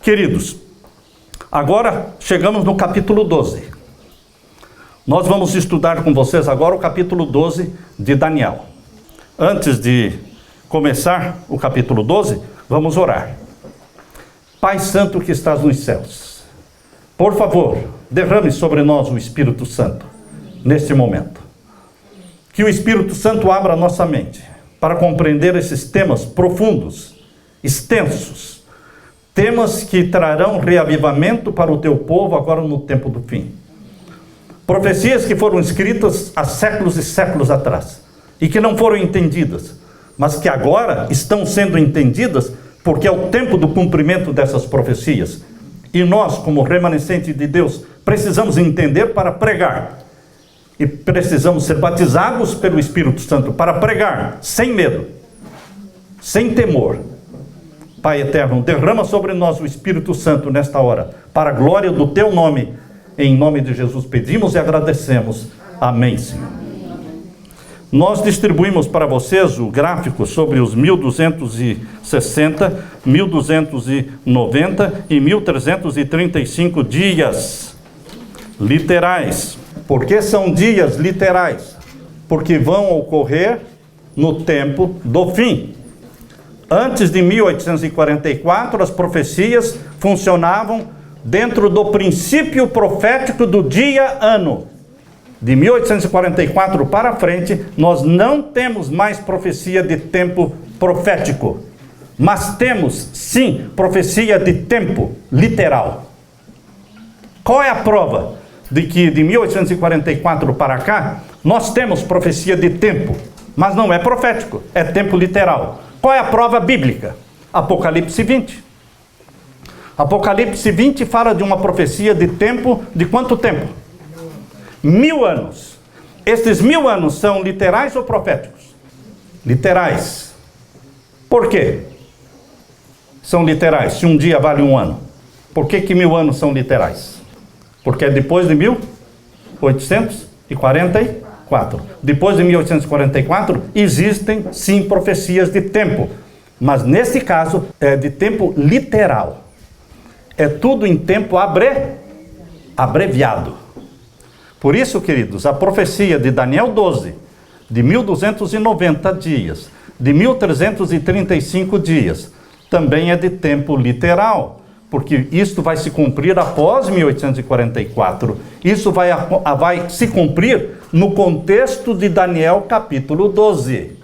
Queridos, agora chegamos no capítulo 12. Nós vamos estudar com vocês agora o capítulo 12 de Daniel. Antes de começar o capítulo 12, vamos orar. Pai Santo que estás nos céus, por favor, derrame sobre nós o Espírito Santo neste momento. Que o Espírito Santo abra a nossa mente para compreender esses temas profundos, extensos, temas que trarão reavivamento para o teu povo agora no tempo do fim. Profecias que foram escritas há séculos e séculos atrás e que não foram entendidas, mas que agora estão sendo entendidas porque é o tempo do cumprimento dessas profecias. E nós, como remanescente de Deus, precisamos entender para pregar. E precisamos ser batizados pelo Espírito Santo para pregar, sem medo, sem temor. Pai eterno, derrama sobre nós o Espírito Santo nesta hora, para a glória do teu nome. Em nome de Jesus pedimos e agradecemos. Amém, Senhor. Nós distribuímos para vocês o gráfico sobre os 1260, 1290 e 1335 dias literais. Por que são dias literais? Porque vão ocorrer no tempo do fim. Antes de 1844, as profecias funcionavam dentro do princípio profético do dia-ano. De 1844 para frente, nós não temos mais profecia de tempo profético. Mas temos, sim, profecia de tempo literal. Qual é a prova de que de 1844 para cá, nós temos profecia de tempo, mas não é profético, é tempo literal? Qual é a prova bíblica? Apocalipse 20. Apocalipse 20 fala de uma profecia de tempo, de quanto tempo? 1000 anos. Estes 1000 anos são literais ou proféticos? Literais. Por quê? São literais, se um dia vale um ano. Por que 1000 anos são literais? Porque é depois de 1844. Depois de 1844, existem sim profecias de tempo. Mas nesse caso, é de tempo literal. É tudo em tempo abreviado. Por isso, queridos, a profecia de Daniel 12, de 1290 dias, de 1335 dias, também é de tempo literal, porque isto vai se cumprir após 1844. Isso vai se cumprir no contexto de Daniel capítulo 12.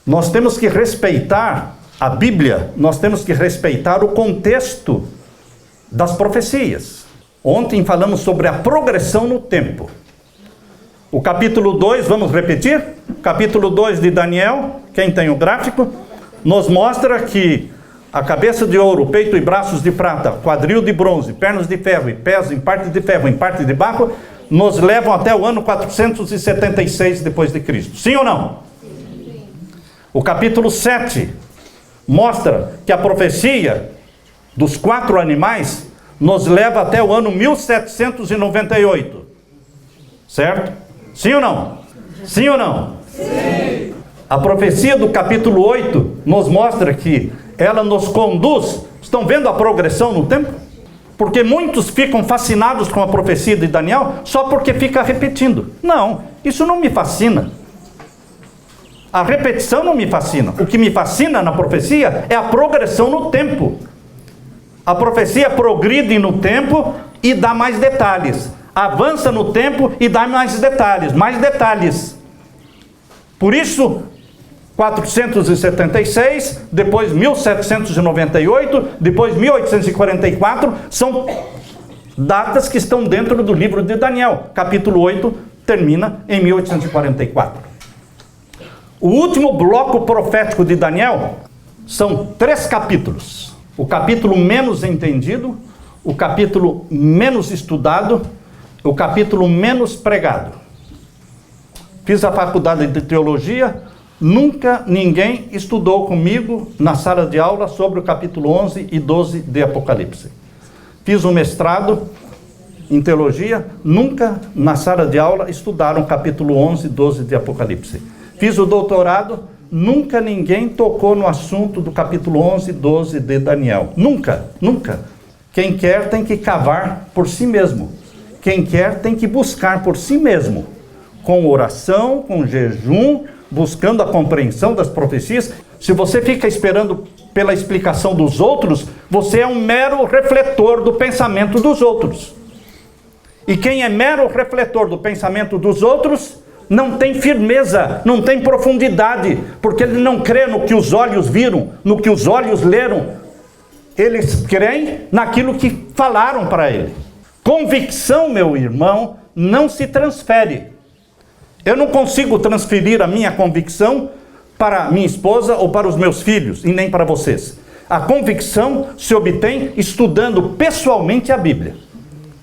Nós temos que respeitar a Bíblia, nós temos que respeitar o contexto das profecias. Ontem falamos sobre a progressão no tempo. O capítulo 2, vamos repetir? Capítulo 2 de Daniel, quem tem o gráfico, nos mostra que a cabeça de ouro, peito e braços de prata, quadril de bronze, pernas de ferro e pés em parte de ferro, em parte de barro, nos levam até o ano 476 depois de Cristo. Sim ou não? Sim. O capítulo 7 mostra que a profecia dos 4 animais nos leva até o ano 1798. Certo? Sim ou não? Sim ou não? Sim. A profecia do capítulo 8 nos mostra que ela nos conduz. Estão vendo a progressão no tempo? Porque muitos ficam fascinados com a profecia de Daniel só porque fica repetindo. Não, isso não me fascina. A repetição não me fascina. O que me fascina na profecia é a progressão no tempo. A profecia progride no tempo e dá mais detalhes. Avança no tempo e dá mais detalhes. Mais detalhes. Por isso, 476, depois 1798, depois 1844, são datas que estão dentro do livro de Daniel. Capítulo 8 termina em 1844. O último bloco profético de Daniel são 3 capítulos. O capítulo menos entendido, o capítulo menos estudado, o capítulo menos pregado. Fiz a faculdade de teologia, nunca ninguém estudou comigo na sala de aula sobre o capítulo 11 e 12 de Apocalipse. Fiz um mestrado em teologia, nunca na sala de aula estudaram o capítulo 11 e 12 de Apocalipse. Fiz o doutorado, nunca ninguém tocou no assunto do capítulo 11 e 12 de Daniel. Nunca, nunca. Quem quer tem que cavar por si mesmo. Quem quer tem que buscar por si mesmo. Com oração, com jejum, buscando a compreensão das profecias. Se você fica esperando pela explicação dos outros, você é um mero refletor do pensamento dos outros. E quem é mero refletor do pensamento dos outros, não tem firmeza, não tem profundidade, porque ele não crê no que os olhos viram, no que os olhos leram. Eles creem naquilo que falaram para ele. Convicção, meu irmão, não se transfere. Eu não consigo transferir a minha convicção para minha esposa ou para os meus filhos, e nem para vocês. A convicção se obtém estudando pessoalmente a Bíblia.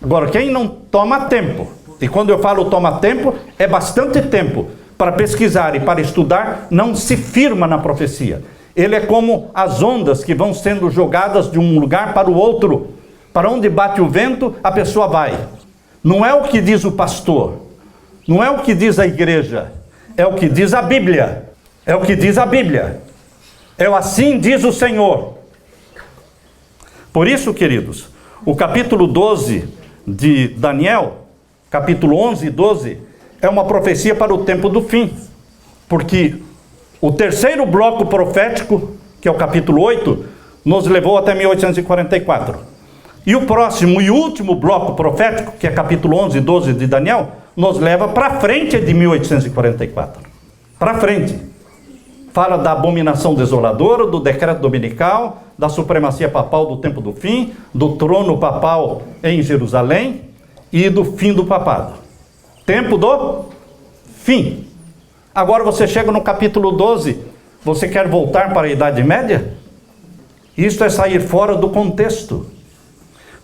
Agora, quem não toma tempo, e quando eu falo toma tempo, é bastante tempo para pesquisar e para estudar, não se firma na profecia. Ele é como as ondas que vão sendo jogadas de um lugar para o outro. Para onde bate o vento, a pessoa vai. Não é o que diz o pastor, não é o que diz a igreja, é o que diz a Bíblia. É o que diz a Bíblia. É o assim diz o Senhor. Por isso, queridos, o capítulo 12 de Daniel, capítulo 11 e 12, é uma profecia para o tempo do fim. Porque o terceiro bloco profético, que é o capítulo 8, nos levou até 1844. E o próximo e último bloco profético, que é capítulo 11 e 12 de Daniel, nos leva para frente de 1844. Para frente. Fala da abominação desoladora, do decreto dominical, da supremacia papal do tempo do fim, do trono papal em Jerusalém e do fim do papado. Tempo do fim. Agora você chega no capítulo 12, você quer voltar para a Idade Média? Isto é sair fora do contexto.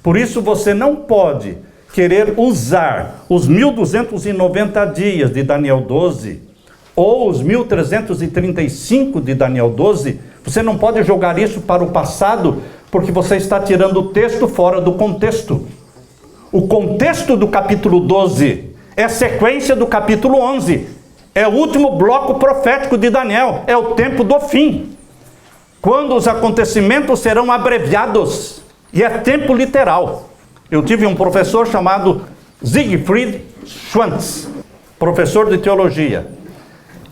Por isso você não pode querer usar os 1290 dias de Daniel 12 ou os 1335 de Daniel 12, você não pode jogar isso para o passado, porque você está tirando o texto fora do contexto. O contexto do capítulo 12 é sequência do capítulo 11. É o último bloco profético de Daniel, é o tempo do fim. Quando os acontecimentos serão abreviados, e é tempo literal. Eu tive um professor chamado Siegfried Schwantz, professor de teologia.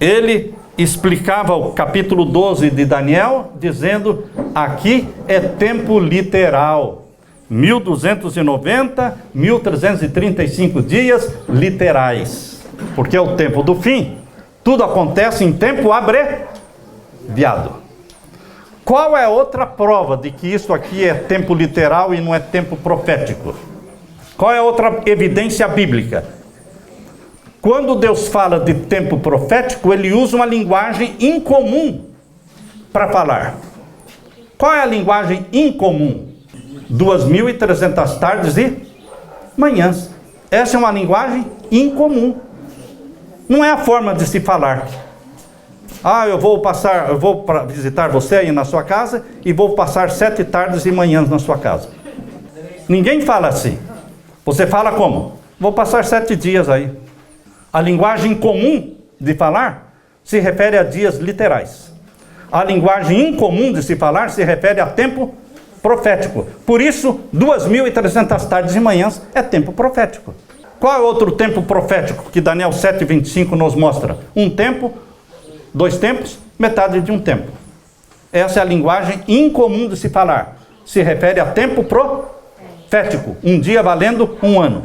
Ele explicava o capítulo 12 de Daniel, dizendo, aqui é tempo literal. 1290, 1335 dias literais. Porque é o tempo do fim. Tudo acontece em tempo abreviado. Qual é outra prova de que isso aqui é tempo literal e não é tempo profético? Qual é outra evidência bíblica? Quando Deus fala de tempo profético, ele usa uma linguagem incomum para falar. Qual é a linguagem incomum? 2.300 tardes e manhãs. Essa é uma linguagem incomum. Não é a forma de se falar. Eu vou visitar você aí na sua casa e vou passar 7 tardes e manhãs na sua casa. Ninguém fala assim. Você fala como? Vou passar 7 dias aí. A linguagem comum de falar se refere a dias literais. A linguagem incomum de se falar se refere a tempo profético. Por isso, 2.300 tardes e manhãs é tempo profético. Qual é outro tempo profético que Daniel 7:25 nos mostra? Um tempo, 2 tempos, metade de um tempo. Essa é a linguagem incomum de se falar. Se refere a tempo profético. Um dia valendo um ano.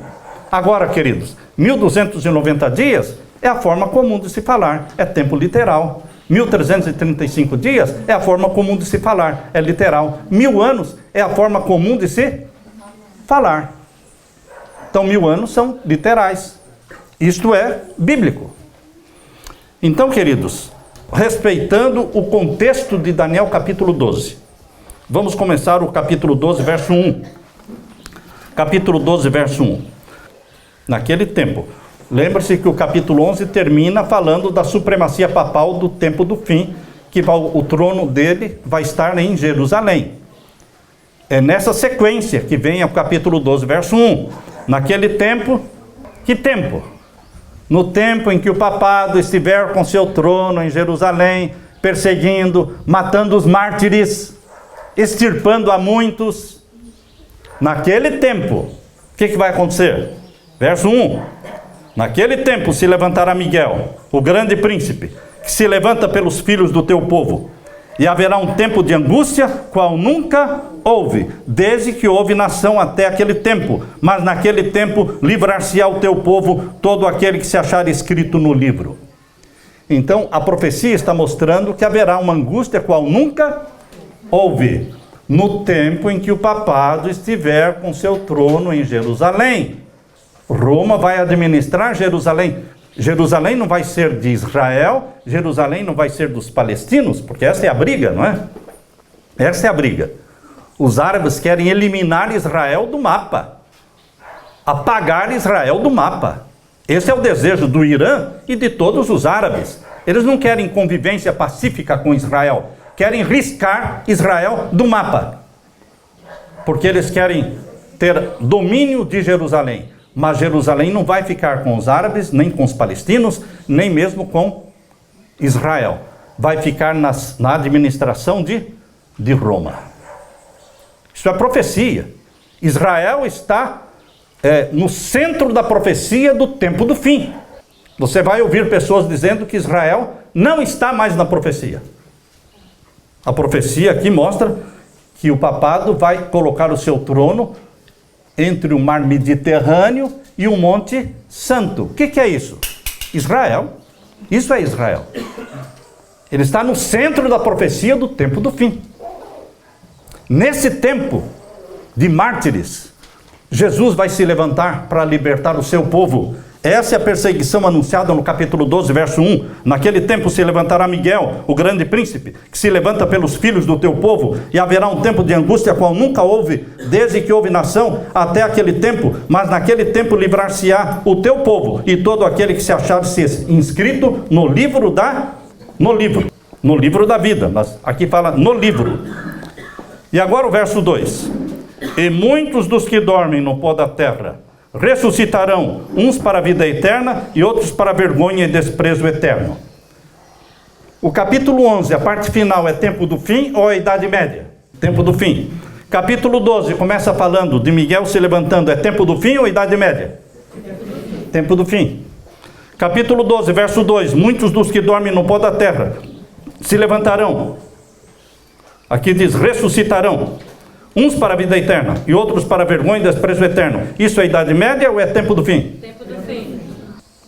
Agora, queridos, 1290 dias é a forma comum de se falar, é tempo literal. 1335 dias é a forma comum de se falar, é literal. 1000 anos é a forma comum de se falar. Então 1000 anos são literais. Isto é bíblico. Então, queridos, respeitando o contexto de Daniel capítulo 12, vamos começar o capítulo 12, verso 1. Capítulo 12, verso 1. Naquele tempo, lembre-se que o capítulo 11 termina falando da supremacia papal do tempo do fim, que o trono dele vai estar em Jerusalém. É nessa sequência que vem o capítulo 12, verso 1. Naquele tempo, que tempo? No tempo em que o papado estiver com seu trono em Jerusalém, perseguindo, matando os mártires, extirpando a muitos. Naquele tempo, o que vai acontecer? Verso 1. Naquele tempo se levantará Miguel, o grande príncipe, que se levanta pelos filhos do teu povo. E haverá um tempo de angústia, qual nunca houve, desde que houve nação até aquele tempo. Mas naquele tempo livrar-se-á o teu povo, todo aquele que se achar escrito no livro. Então, a profecia está mostrando que haverá uma angústia, qual nunca houve, no tempo em que o papado estiver com seu trono em Jerusalém. Roma vai administrar Jerusalém. Jerusalém não vai ser de Israel, Jerusalém não vai ser dos palestinos, porque essa é a briga, não é? Essa é a briga. Os árabes querem eliminar Israel do mapa, apagar Israel do mapa. Esse é o desejo do Irã e de todos os árabes. Eles não querem convivência pacífica com Israel, querem riscar Israel do mapa, porque eles querem ter domínio de Jerusalém. Mas Jerusalém não vai ficar com os árabes, nem com os palestinos, nem mesmo com Israel. Vai ficar na administração de Roma. Isso é profecia. Israel está no centro da profecia do tempo do fim. Você vai ouvir pessoas dizendo que Israel não está mais na profecia. A profecia aqui mostra que o papado vai colocar o seu trono entre o mar Mediterrâneo e o Monte Santo. O que é isso? Israel. Isso é Israel. Ele está no centro da profecia do tempo do fim. Nesse tempo de mártires, Jesus vai se levantar para libertar o seu povo. Essa é a perseguição anunciada no capítulo 12, verso 1. Naquele tempo se levantará Miguel, o grande príncipe, que se levanta pelos filhos do teu povo, e haverá um tempo de angústia, qual nunca houve, desde que houve nação até aquele tempo, mas naquele tempo livrar-se-á o teu povo, e todo aquele que se achar-se inscrito no livro da vida, mas aqui fala no livro. E agora o verso 2. E muitos dos que dormem no pó da terra ressuscitarão, uns para a vida eterna e outros para a vergonha e desprezo eterno. O capítulo 11, a parte final, é tempo do fim ou é Idade Média? Tempo do fim. Capítulo 12 começa falando de Miguel se levantando, é tempo do fim ou Idade Média? Tempo do fim. Capítulo 12, verso 2, muitos dos que dormem no pó da terra se levantarão. Aqui diz, ressuscitarão. Uns para a vida eterna e outros para a vergonha e desprezo eterno. Isso é Idade Média ou é tempo do fim? Tempo do fim.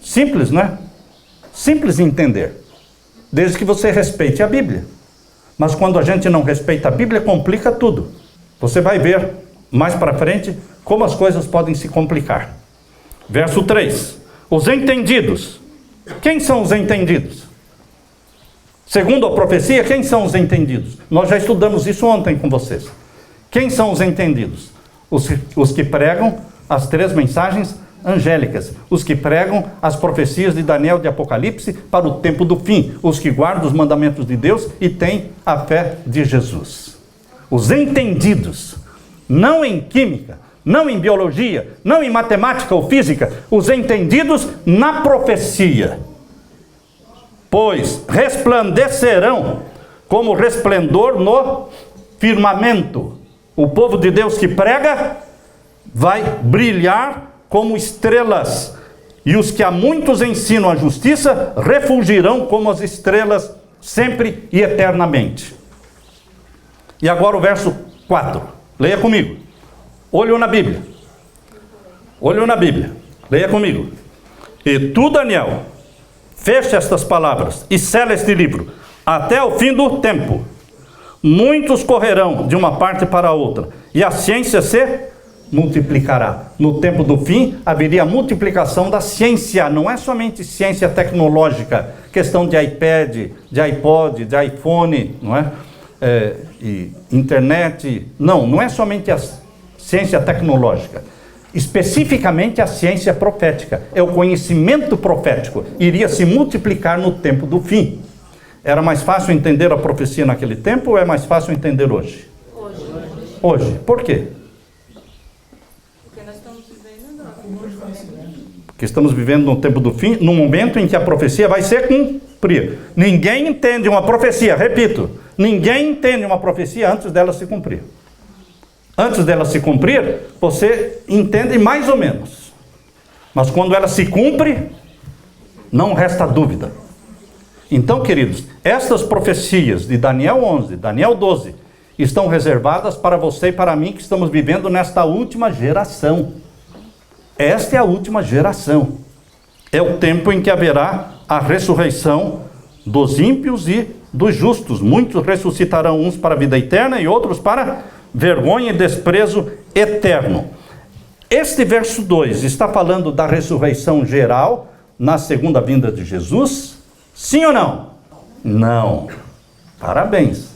Simples, né? Simples de entender. Desde que você respeite a Bíblia. Mas quando a gente não respeita a Bíblia, complica tudo. Você vai ver mais para frente como as coisas podem se complicar. Verso 3. Os entendidos. Quem são os entendidos? Segundo a profecia, quem são os entendidos? Nós já estudamos isso ontem com vocês. Quem são os entendidos? Os que pregam as 3 mensagens angélicas, os que pregam as profecias de Daniel de Apocalipse para o tempo do fim, os que guardam os mandamentos de Deus e têm a fé de Jesus. Os entendidos, não em química, não em biologia, não em matemática ou física, os entendidos na profecia. Pois resplandecerão como resplendor no firmamento. O povo de Deus que prega vai brilhar como estrelas, e os que a muitos ensinam a justiça refulgirão como as estrelas sempre e eternamente. E agora o verso 4, leia comigo. Olho na Bíblia. Olho na Bíblia. Leia comigo. E tu, Daniel, fecha estas palavras e sela este livro até o fim do tempo. Muitos correrão de uma parte para a outra, e a ciência se multiplicará. No tempo do fim, haveria a multiplicação da ciência. Não é somente ciência tecnológica, questão de iPad, de iPod, de iPhone, não é? E internet. Não é somente a ciência tecnológica. Especificamente a ciência profética. É o conhecimento profético. Iria se multiplicar no tempo do fim. Era mais fácil entender a profecia naquele tempo ou é mais fácil entender hoje? Hoje. Por quê? Porque nós estamos vivendo agora. Porque estamos vivendo no tempo do fim, no momento em que a profecia vai ser cumprida. Ninguém entende uma profecia, repito, ninguém entende uma profecia antes dela se cumprir. Antes dela se cumprir, você entende mais ou menos. Mas quando ela se cumpre, não resta dúvida. Então, queridos, estas profecias de Daniel 11, Daniel 12, estão reservadas para você e para mim que estamos vivendo nesta última geração. Esta é a última geração. É o tempo em que haverá a ressurreição dos ímpios e dos justos. Muitos ressuscitarão, uns para a vida eterna e outros para vergonha e desprezo eterno. Este verso 2 está falando da ressurreição geral na segunda vinda de Jesus? Sim ou não? Não. Parabéns.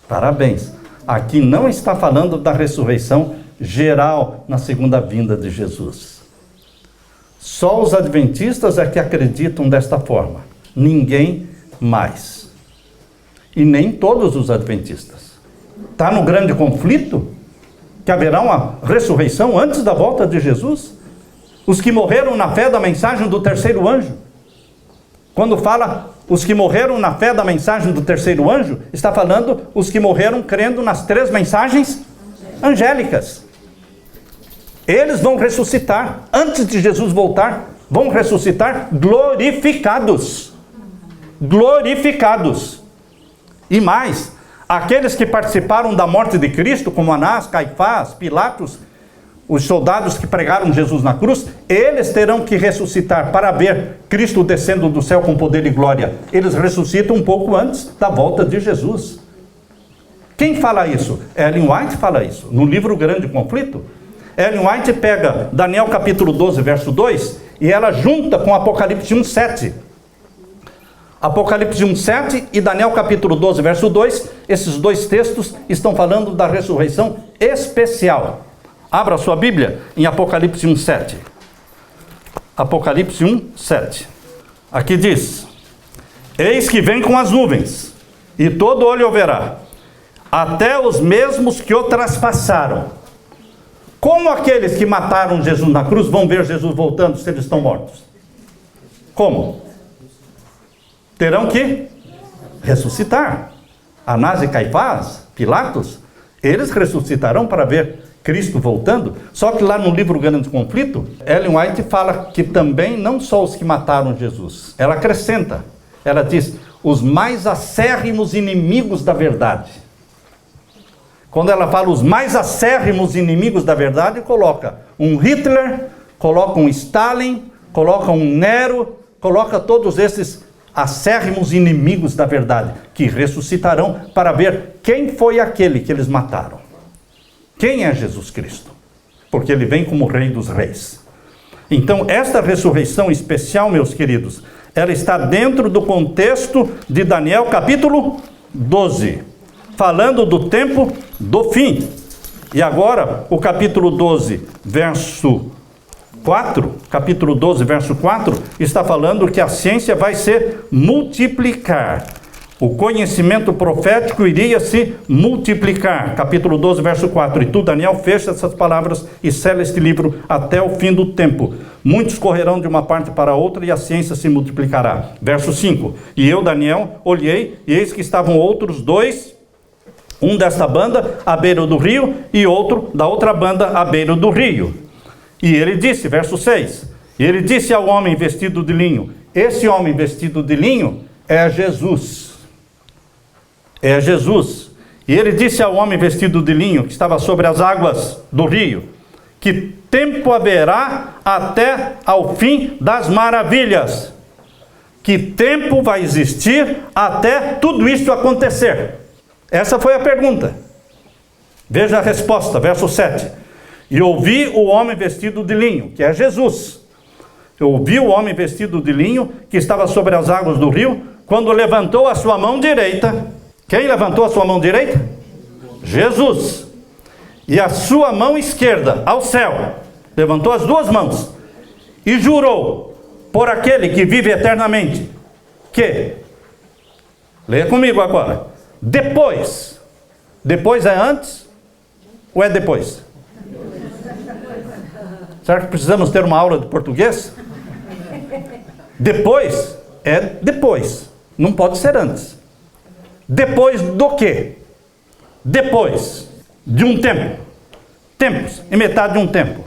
Parabéns. Aqui não está falando da ressurreição geral na segunda vinda de Jesus. Só os adventistas é que acreditam desta forma. Ninguém mais. E nem todos os adventistas. Está no grande conflito que haverá uma ressurreição antes da volta de Jesus? Os que morreram na fé da mensagem do terceiro anjo. Quando fala os que morreram na fé da mensagem do terceiro anjo, está falando os que morreram crendo nas 3 mensagens angélicas. Eles vão ressuscitar, antes de Jesus voltar, vão ressuscitar glorificados. Glorificados. E mais, aqueles que participaram da morte de Cristo, como Anás, Caifás, Pilatos, os soldados que pregaram Jesus na cruz, eles terão que ressuscitar para ver Cristo descendo do céu com poder e glória. Eles ressuscitam um pouco antes da volta de Jesus. Quem fala isso? Ellen White fala isso, no livro Grande Conflito. Ellen White pega Daniel capítulo 12, verso 2, e ela junta com Apocalipse 1, 7. Apocalipse 1, 7 e Daniel capítulo 12, verso 2, esses 2 textos estão falando da ressurreição especial. Abra a sua Bíblia em Apocalipse 1, 7. Apocalipse 1, 7. Aqui diz: eis que vem com as nuvens, e todo olho o verá, até os mesmos que o traspassaram. Como aqueles que mataram Jesus na cruz vão ver Jesus voltando se eles estão mortos? Como? Terão que ressuscitar. Anás e Caifás, Pilatos, eles ressuscitarão para ver Cristo voltando. Só que lá no livro Grande Conflito, Ellen White fala que também não só os que mataram Jesus. Ela acrescenta, ela diz, os mais acérrimos inimigos da verdade. Quando ela fala os mais acérrimos inimigos da verdade, coloca um Hitler, coloca um Stalin, coloca um Nero, coloca todos esses acérrimos inimigos da verdade, que ressuscitarão para ver quem foi aquele que eles mataram. Quem é Jesus Cristo? Porque ele vem como Rei dos Reis. Então, esta ressurreição especial, meus queridos, ela está dentro do contexto de Daniel capítulo 12, falando do tempo do fim. E agora, o capítulo 12, verso 4, capítulo 12, verso 4, está falando que a ciência vai se multiplicar. O conhecimento profético iria se multiplicar. Capítulo 12, verso 4. E tu, Daniel, fecha essas palavras e sela este livro até o fim do tempo. Muitos correrão de uma parte para outra e a ciência se multiplicará. Verso 5. E eu, Daniel, olhei e eis que estavam outros 2, um desta banda à beira do rio e outro da outra banda à beira do rio. E ele disse, verso 6. E ele disse ao homem vestido de linho. Esse homem vestido de linho é Jesus. É Jesus. E ele disse ao homem vestido de linho, que estava sobre as águas do rio, que tempo haverá até ao fim das maravilhas. Que tempo vai existir até tudo isso acontecer? Essa foi a pergunta. Veja a resposta, verso 7. E ouvi o homem vestido de linho, que é Jesus. Eu ouvi o homem vestido de linho, que estava sobre as águas do rio, quando levantou a sua mão direita. Quem levantou a sua mão direita? Jesus. E a sua mão esquerda ao céu. Levantou as 2 mãos. E jurou por aquele que vive eternamente. Que? Leia comigo agora. Depois. Depois é antes ou é depois? Será que precisamos ter uma aula de português? Depois é depois. Não pode ser antes. Depois do quê? Depois de um tempo. tempos e metade de um tempo.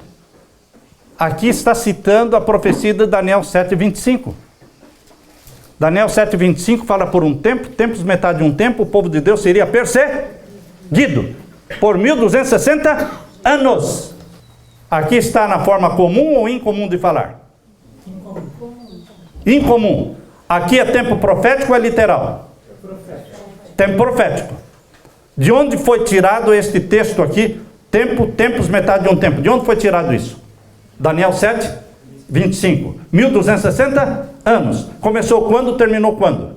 Aqui está citando a profecia de Daniel 7:25. Daniel 7:25 fala por um tempo, tempos metade de um tempo, o povo de Deus seria perseguido por 1260 anos. Aqui está na forma comum ou incomum de falar? Incomum. Aqui é tempo profético ou é literal? Tempo profético. De onde foi tirado este texto aqui? Tempos, metade de um tempo. De onde foi tirado isso? Daniel 7:25. 1260 anos. Começou quando? Terminou quando?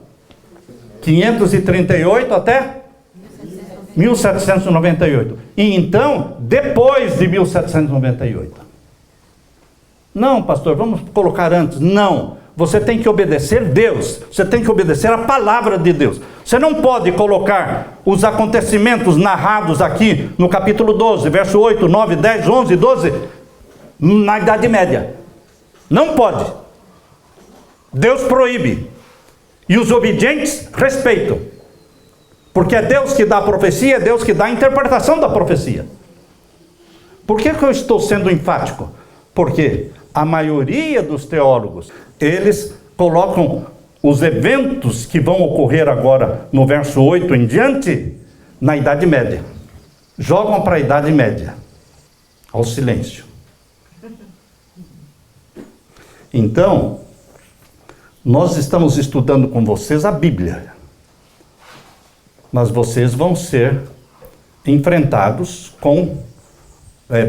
538 até 1798. E então, depois de 1798. Não, pastor, vamos colocar antes. Não. Você tem que obedecer Deus. Você tem que obedecer a palavra de Deus. Você não pode colocar os acontecimentos narrados aqui no capítulo 12, verso 8, 9, 10, 11, 12, na Idade Média. Não pode. Deus proíbe. E os obedientes respeitam. Porque é Deus que dá a profecia, é Deus que dá a interpretação da profecia. Por que eu estou sendo enfático? Porque a maioria dos teólogos, eles colocam os eventos que vão ocorrer agora no verso 8 em diante, na Idade Média. Jogam para a Idade Média, ao silêncio. Então, nós estamos estudando com vocês a Bíblia. Mas vocês vão ser enfrentados com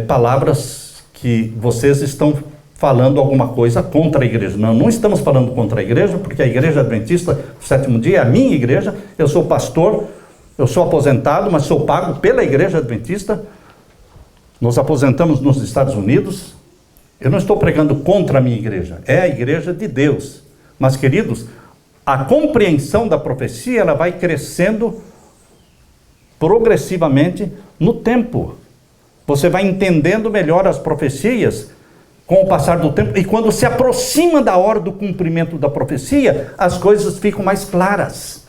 palavras que vocês estão falando alguma coisa contra a igreja. Não estamos falando contra a igreja, porque a igreja adventista do sétimo dia é a minha igreja. Eu sou pastor, eu sou aposentado, mas sou pago pela igreja adventista. Nos aposentamos nos Estados Unidos. Eu não estou pregando contra a minha igreja, é a igreja de Deus. Mas, queridos, a compreensão da profecia, ela vai crescendo progressivamente no tempo. Você vai entendendo melhor as profecias com o passar do tempo, e quando se aproxima da hora do cumprimento da profecia, as coisas ficam mais claras.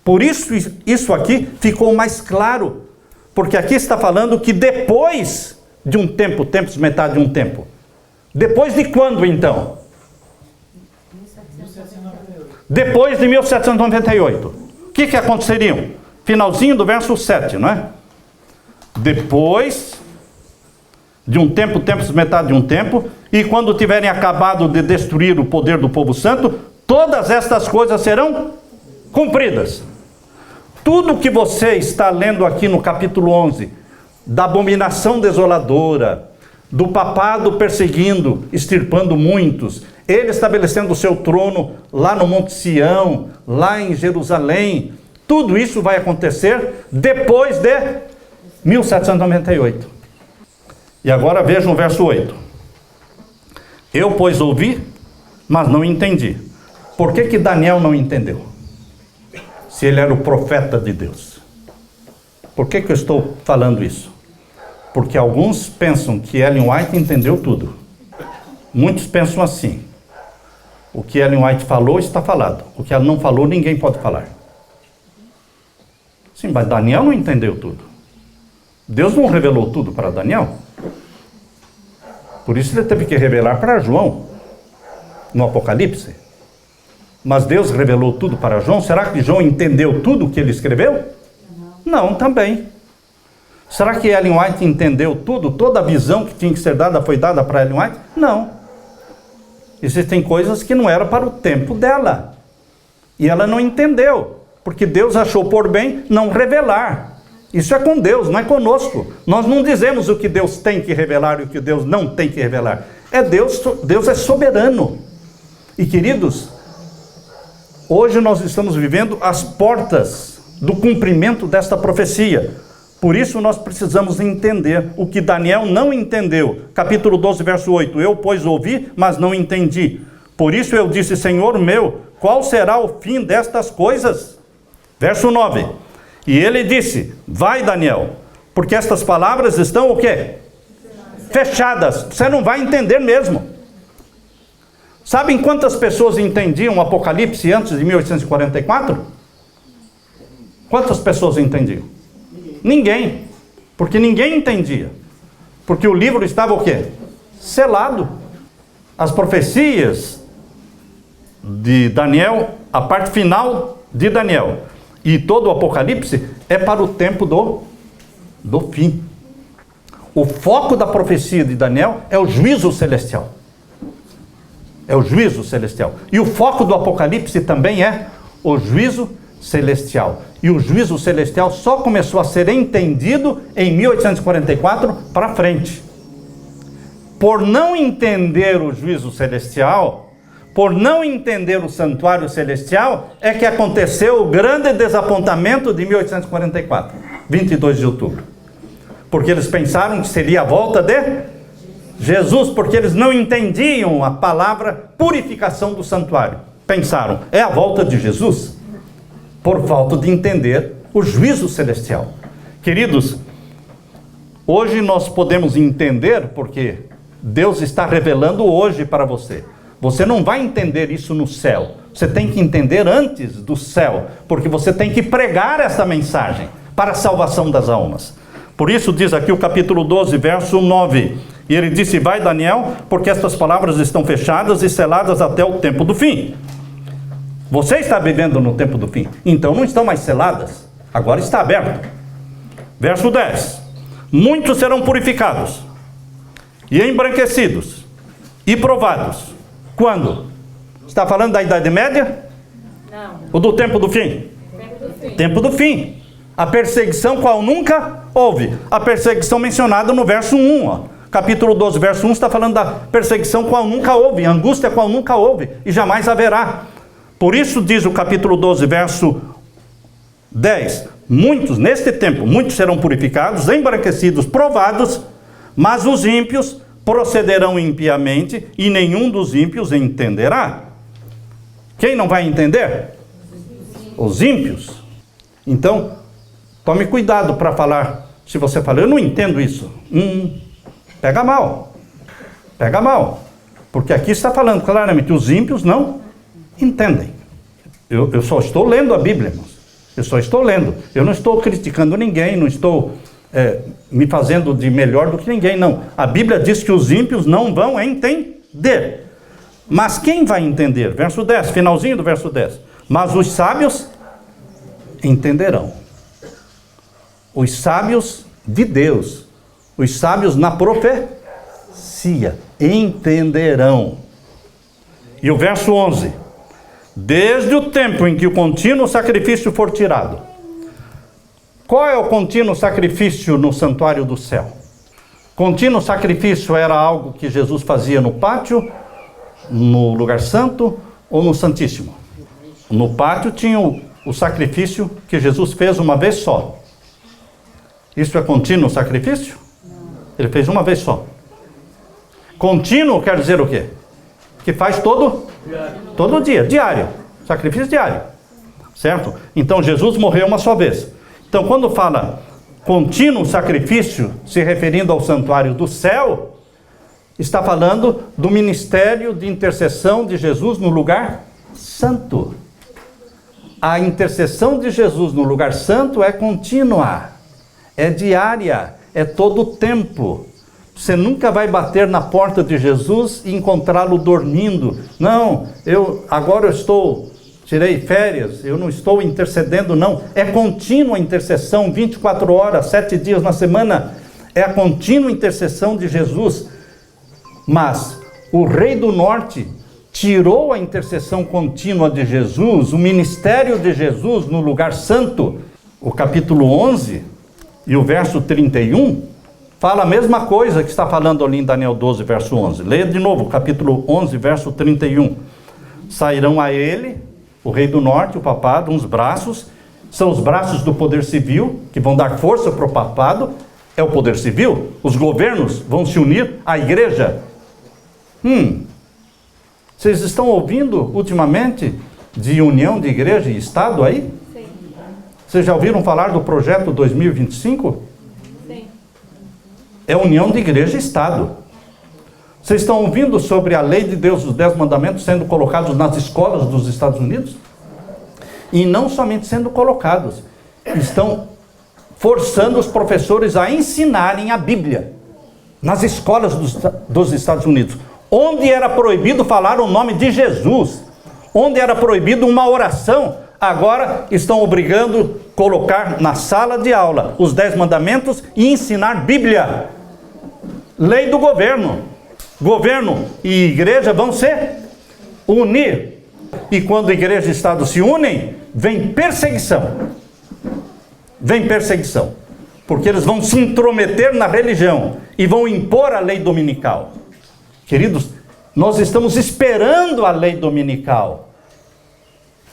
Por isso, isso aqui ficou mais claro, porque aqui está falando que depois de um tempo, tempos, metade de um tempo. Depois de quando, então? 1798. Depois de 1798. O que aconteceria? Finalzinho do verso 7, não é? Depois de um tempo, tempos, metade de um tempo, e quando tiverem acabado de destruir o poder do povo santo, todas estas coisas serão cumpridas. Tudo que você está lendo aqui no capítulo 11, da abominação desoladora, do papado perseguindo, extirpando muitos, ele estabelecendo o seu trono lá no Monte Sião, lá em Jerusalém, tudo isso vai acontecer depois de 1798. E agora vejam o verso 8. Eu, pois, ouvi, mas não entendi. Por que Daniel não entendeu? Se ele era o profeta de Deus. Por que eu estou falando isso? Porque alguns pensam que Ellen White entendeu tudo. Muitos pensam assim. O que Ellen White falou, está falado. O que ela não falou, ninguém pode falar. Sim, mas Daniel não entendeu tudo. Deus não revelou tudo para Daniel. Por isso ele teve que revelar para João, no Apocalipse. Mas Deus revelou tudo para João. Será que João entendeu tudo o que ele escreveu? Não, também. Será que Ellen White entendeu tudo? Toda a visão que tinha que ser dada foi dada para Ellen White? Não. Existem coisas que não eram para o tempo dela. E ela não entendeu. Porque Deus achou por bem não revelar. Isso é com Deus, não é conosco. Nós não dizemos o que Deus tem que revelar e o que Deus não tem que revelar. É Deus é soberano. E queridos, hoje nós estamos vivendo as portas do cumprimento desta profecia. Por isso nós precisamos entender o que Daniel não entendeu. Capítulo 12, verso 8. Eu, pois, ouvi, mas não entendi. Por isso eu disse, Senhor meu, qual será o fim destas coisas? Verso 9. E ele disse, vai, Daniel, porque estas palavras estão o quê? Fechadas. Você não vai entender mesmo. Sabem quantas pessoas entendiam o Apocalipse antes de 1844? Quantas pessoas entendiam? Ninguém. Porque ninguém entendia. Porque o livro estava o quê? Selado. As profecias de Daniel, a parte final de Daniel e todo o Apocalipse é para o tempo do fim. O foco da profecia de Daniel é o juízo celestial. É o juízo celestial. E o foco do Apocalipse também é o juízo celestial. E o juízo celestial só começou a ser entendido em 1844 para frente. Por não entender o juízo celestial, por não entender o santuário celestial, é que aconteceu o grande desapontamento de 1844, 22 de outubro. Porque eles pensaram que seria a volta de Jesus, porque eles não entendiam a palavra purificação do santuário. Pensaram, é a volta de Jesus? Por falta de entender o juízo celestial. Queridos, hoje nós podemos entender, porque Deus está revelando hoje para você. Você não vai entender isso no céu. Você tem que entender antes do céu, porque você tem que pregar essa mensagem para a salvação das almas. Por isso diz aqui o capítulo 12, verso 9. E ele disse, vai Daniel, porque estas palavras estão fechadas e seladas até o tempo do fim. Você está vivendo no tempo do fim. Então não estão mais seladas. Agora está aberto. Verso 10. Muitos serão purificados e embranquecidos e provados. Quando? Está falando da Idade Média? Não. Ou do tempo do fim? Tempo do fim. Tempo do fim. A perseguição qual nunca houve. A perseguição mencionada no verso 1. Ó. Capítulo 12, verso 1 está falando da perseguição qual nunca houve. Angústia qual nunca houve e jamais haverá. Por isso diz o capítulo 12, verso 10. Muitos, neste tempo, muitos serão purificados, embranquecidos, provados, mas os ímpios procederão impiamente e nenhum dos ímpios entenderá. Quem não vai entender? Os ímpios. Então, tome cuidado para falar. Se você fala, eu não entendo isso. Pega mal. Pega mal. Porque aqui está falando claramente, os ímpios não entendem. Eu só estou lendo a Bíblia, irmãos. Eu só estou lendo. Eu não estou criticando ninguém, não estou me fazendo de melhor do que ninguém, não. A Bíblia diz que os ímpios não vão entender. Mas quem vai entender? Verso 10, finalzinho do verso 10. Mas os sábios entenderão. Os sábios de Deus, os sábios na profecia, entenderão. E o verso 11. Desde o tempo em que o contínuo sacrifício for tirado. Qual é o contínuo sacrifício no santuário do céu? Contínuo sacrifício era algo que Jesus fazia no pátio, no lugar santo ou no santíssimo? No pátio tinha o sacrifício que Jesus fez uma vez só. Isso é contínuo sacrifício? Ele fez uma vez só. Contínuo quer dizer o quê? Que faz todo dia, diário. Sacrifício diário. Certo? Então Jesus morreu uma só vez. Então quando fala contínuo sacrifício, se referindo ao santuário do céu, está falando do ministério de intercessão de Jesus no lugar santo. A intercessão de Jesus no lugar santo é contínua, é diária, é todo o tempo. Você nunca vai bater na porta de Jesus e encontrá-lo dormindo. Não, tirei férias, eu não estou intercedendo, não. É contínua a intercessão, 24 horas, 7 dias na semana. É a contínua intercessão de Jesus. Mas o Rei do Norte tirou a intercessão contínua de Jesus, o ministério de Jesus no lugar santo. O capítulo 11 e o verso 31 fala a mesma coisa que está falando ali em Daniel 12, verso 11. Leia de novo, capítulo 11, verso 31. Sairão a ele, o Rei do Norte, o papado, uns braços, são os braços do poder civil, que vão dar força para o papado, é o poder civil, os governos vão se unir à igreja. Vocês estão ouvindo ultimamente de união de igreja e Estado aí? Sim. Vocês já ouviram falar do projeto 2025? Sim. É união de igreja e Estado. Vocês estão ouvindo sobre a lei de Deus, os 10 mandamentos sendo colocados nas escolas dos Estados Unidos? E não somente sendo colocados, estão forçando os professores a ensinarem a Bíblia. nas escolas dos Estados Unidos, onde era proibido falar o nome de Jesus, onde era proibido uma oração, agora estão obrigando a colocar na sala de aula os 10 mandamentos e ensinar Bíblia. Lei do governo. Governo e igreja vão se unir. E quando igreja e Estado se unem, vem perseguição. Vem perseguição. Porque eles vão se intrometer na religião e vão impor a lei dominical. Queridos, nós estamos esperando a lei dominical.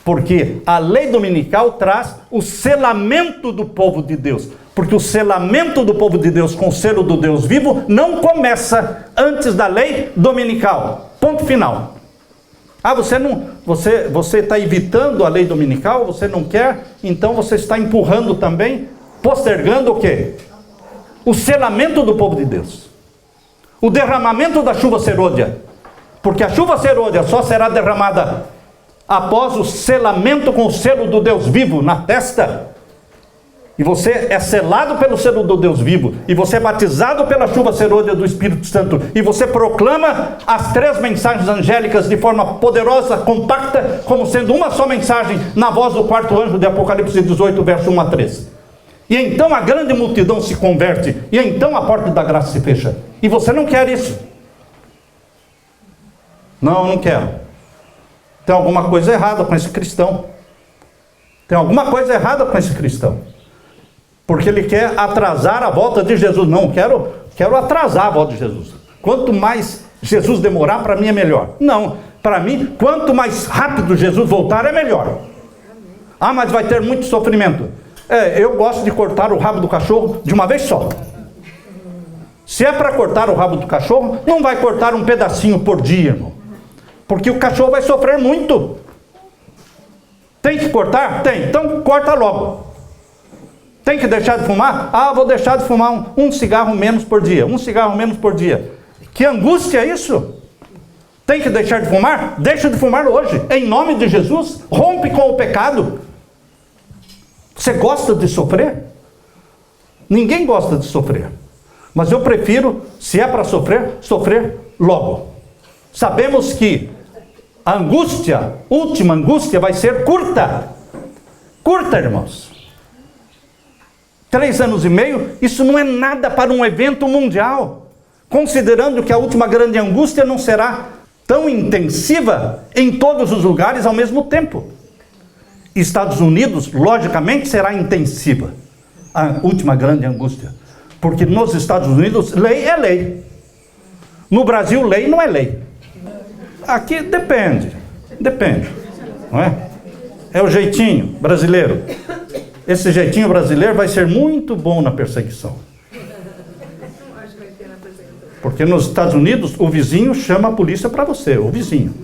Porque a lei dominical traz o selamento do povo de Deus. Porque o selamento do povo de Deus com o selo do Deus vivo não começa antes da lei dominical. Ponto final. Ah, você está evitando a lei dominical, você não quer, então você está empurrando também, postergando o quê? O selamento do povo de Deus. O derramamento da chuva serôdia. Porque a chuva serôdia só será derramada após o selamento com o selo do Deus vivo na testa. E você é selado pelo selo do Deus vivo. E você é batizado pela chuva serôdia do Espírito Santo. E você proclama as 3 mensagens angélicas de forma poderosa, compacta, como sendo uma só mensagem, na voz do 4º anjo de Apocalipse 18, verso 1 a 13. E então a grande multidão se converte. E então a porta da graça se fecha. E você não quer isso. Não, eu não quero. Tem alguma coisa errada com esse cristão. Tem alguma coisa errada com esse cristão. Porque ele quer atrasar a volta de Jesus. Não, quero atrasar a volta de Jesus. Quanto mais Jesus demorar, para mim é melhor. Não, para mim, quanto mais rápido Jesus voltar, é melhor. Ah, mas vai ter muito sofrimento. Eu gosto de cortar o rabo do cachorro de uma vez só. Se é para cortar o rabo do cachorro, não vai cortar um pedacinho por dia, irmão. Porque o cachorro vai sofrer muito. Tem que cortar? Tem. Então corta logo. Tem que deixar de fumar? Ah, vou deixar de fumar um cigarro menos por dia. Um cigarro menos por dia. Que angústia é isso? Tem que deixar de fumar? Deixa de fumar hoje. Em nome de Jesus. Rompe com o pecado. Você gosta de sofrer? Ninguém gosta de sofrer. Mas eu prefiro, se é para sofrer, sofrer logo. Sabemos que a angústia, última angústia, vai ser curta. Curta, irmãos. 3 anos e meio, isso não é nada para um evento mundial. Considerando que a última grande angústia não será tão intensiva em todos os lugares ao mesmo tempo. Estados Unidos, logicamente, será intensiva. A última grande angústia. Porque nos Estados Unidos, lei é lei. No Brasil, lei não é lei. Aqui depende, não é? É o jeitinho brasileiro. Esse jeitinho brasileiro vai ser muito bom na perseguição. Porque nos Estados Unidos, o vizinho chama a polícia para você, o vizinho.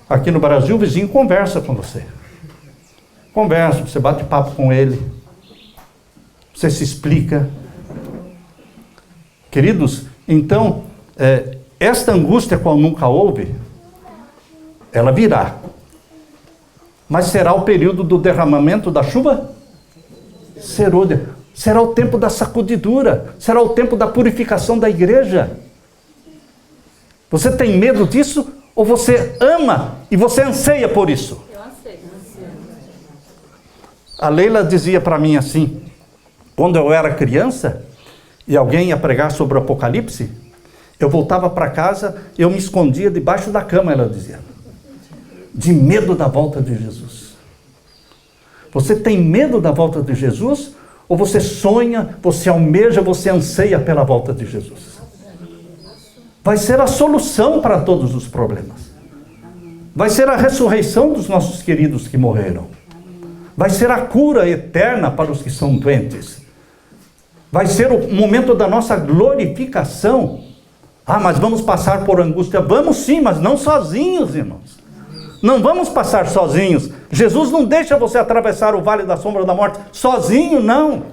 Aqui no Brasil, o vizinho conversa com você. Conversa, você bate papo com ele. Você se explica. Queridos, então, esta angústia qual nunca houve, ela virá. Mas será o período do derramamento da chuva serôdia. Será o tempo da sacudidura. Será o tempo da purificação da igreja. Você tem medo disso? Ou você ama e você anseia por isso? Eu anseio. A Leila dizia para mim assim, quando eu era criança, e alguém ia pregar sobre o Apocalipse, eu voltava para casa, eu me escondia debaixo da cama, ela dizia. De medo da volta de Jesus. Você tem medo da volta de Jesus? Ou você sonha, você almeja, você anseia pela volta de Jesus? Vai ser a solução para todos os problemas. Vai ser a ressurreição dos nossos queridos que morreram. Vai ser a cura eterna para os que são doentes. Vai ser o momento da nossa glorificação. Ah, mas vamos passar por angústia. Vamos sim, mas não sozinhos, irmãos. Não vamos passar sozinhos. Jesus não deixa você atravessar o vale da sombra da morte sozinho, não.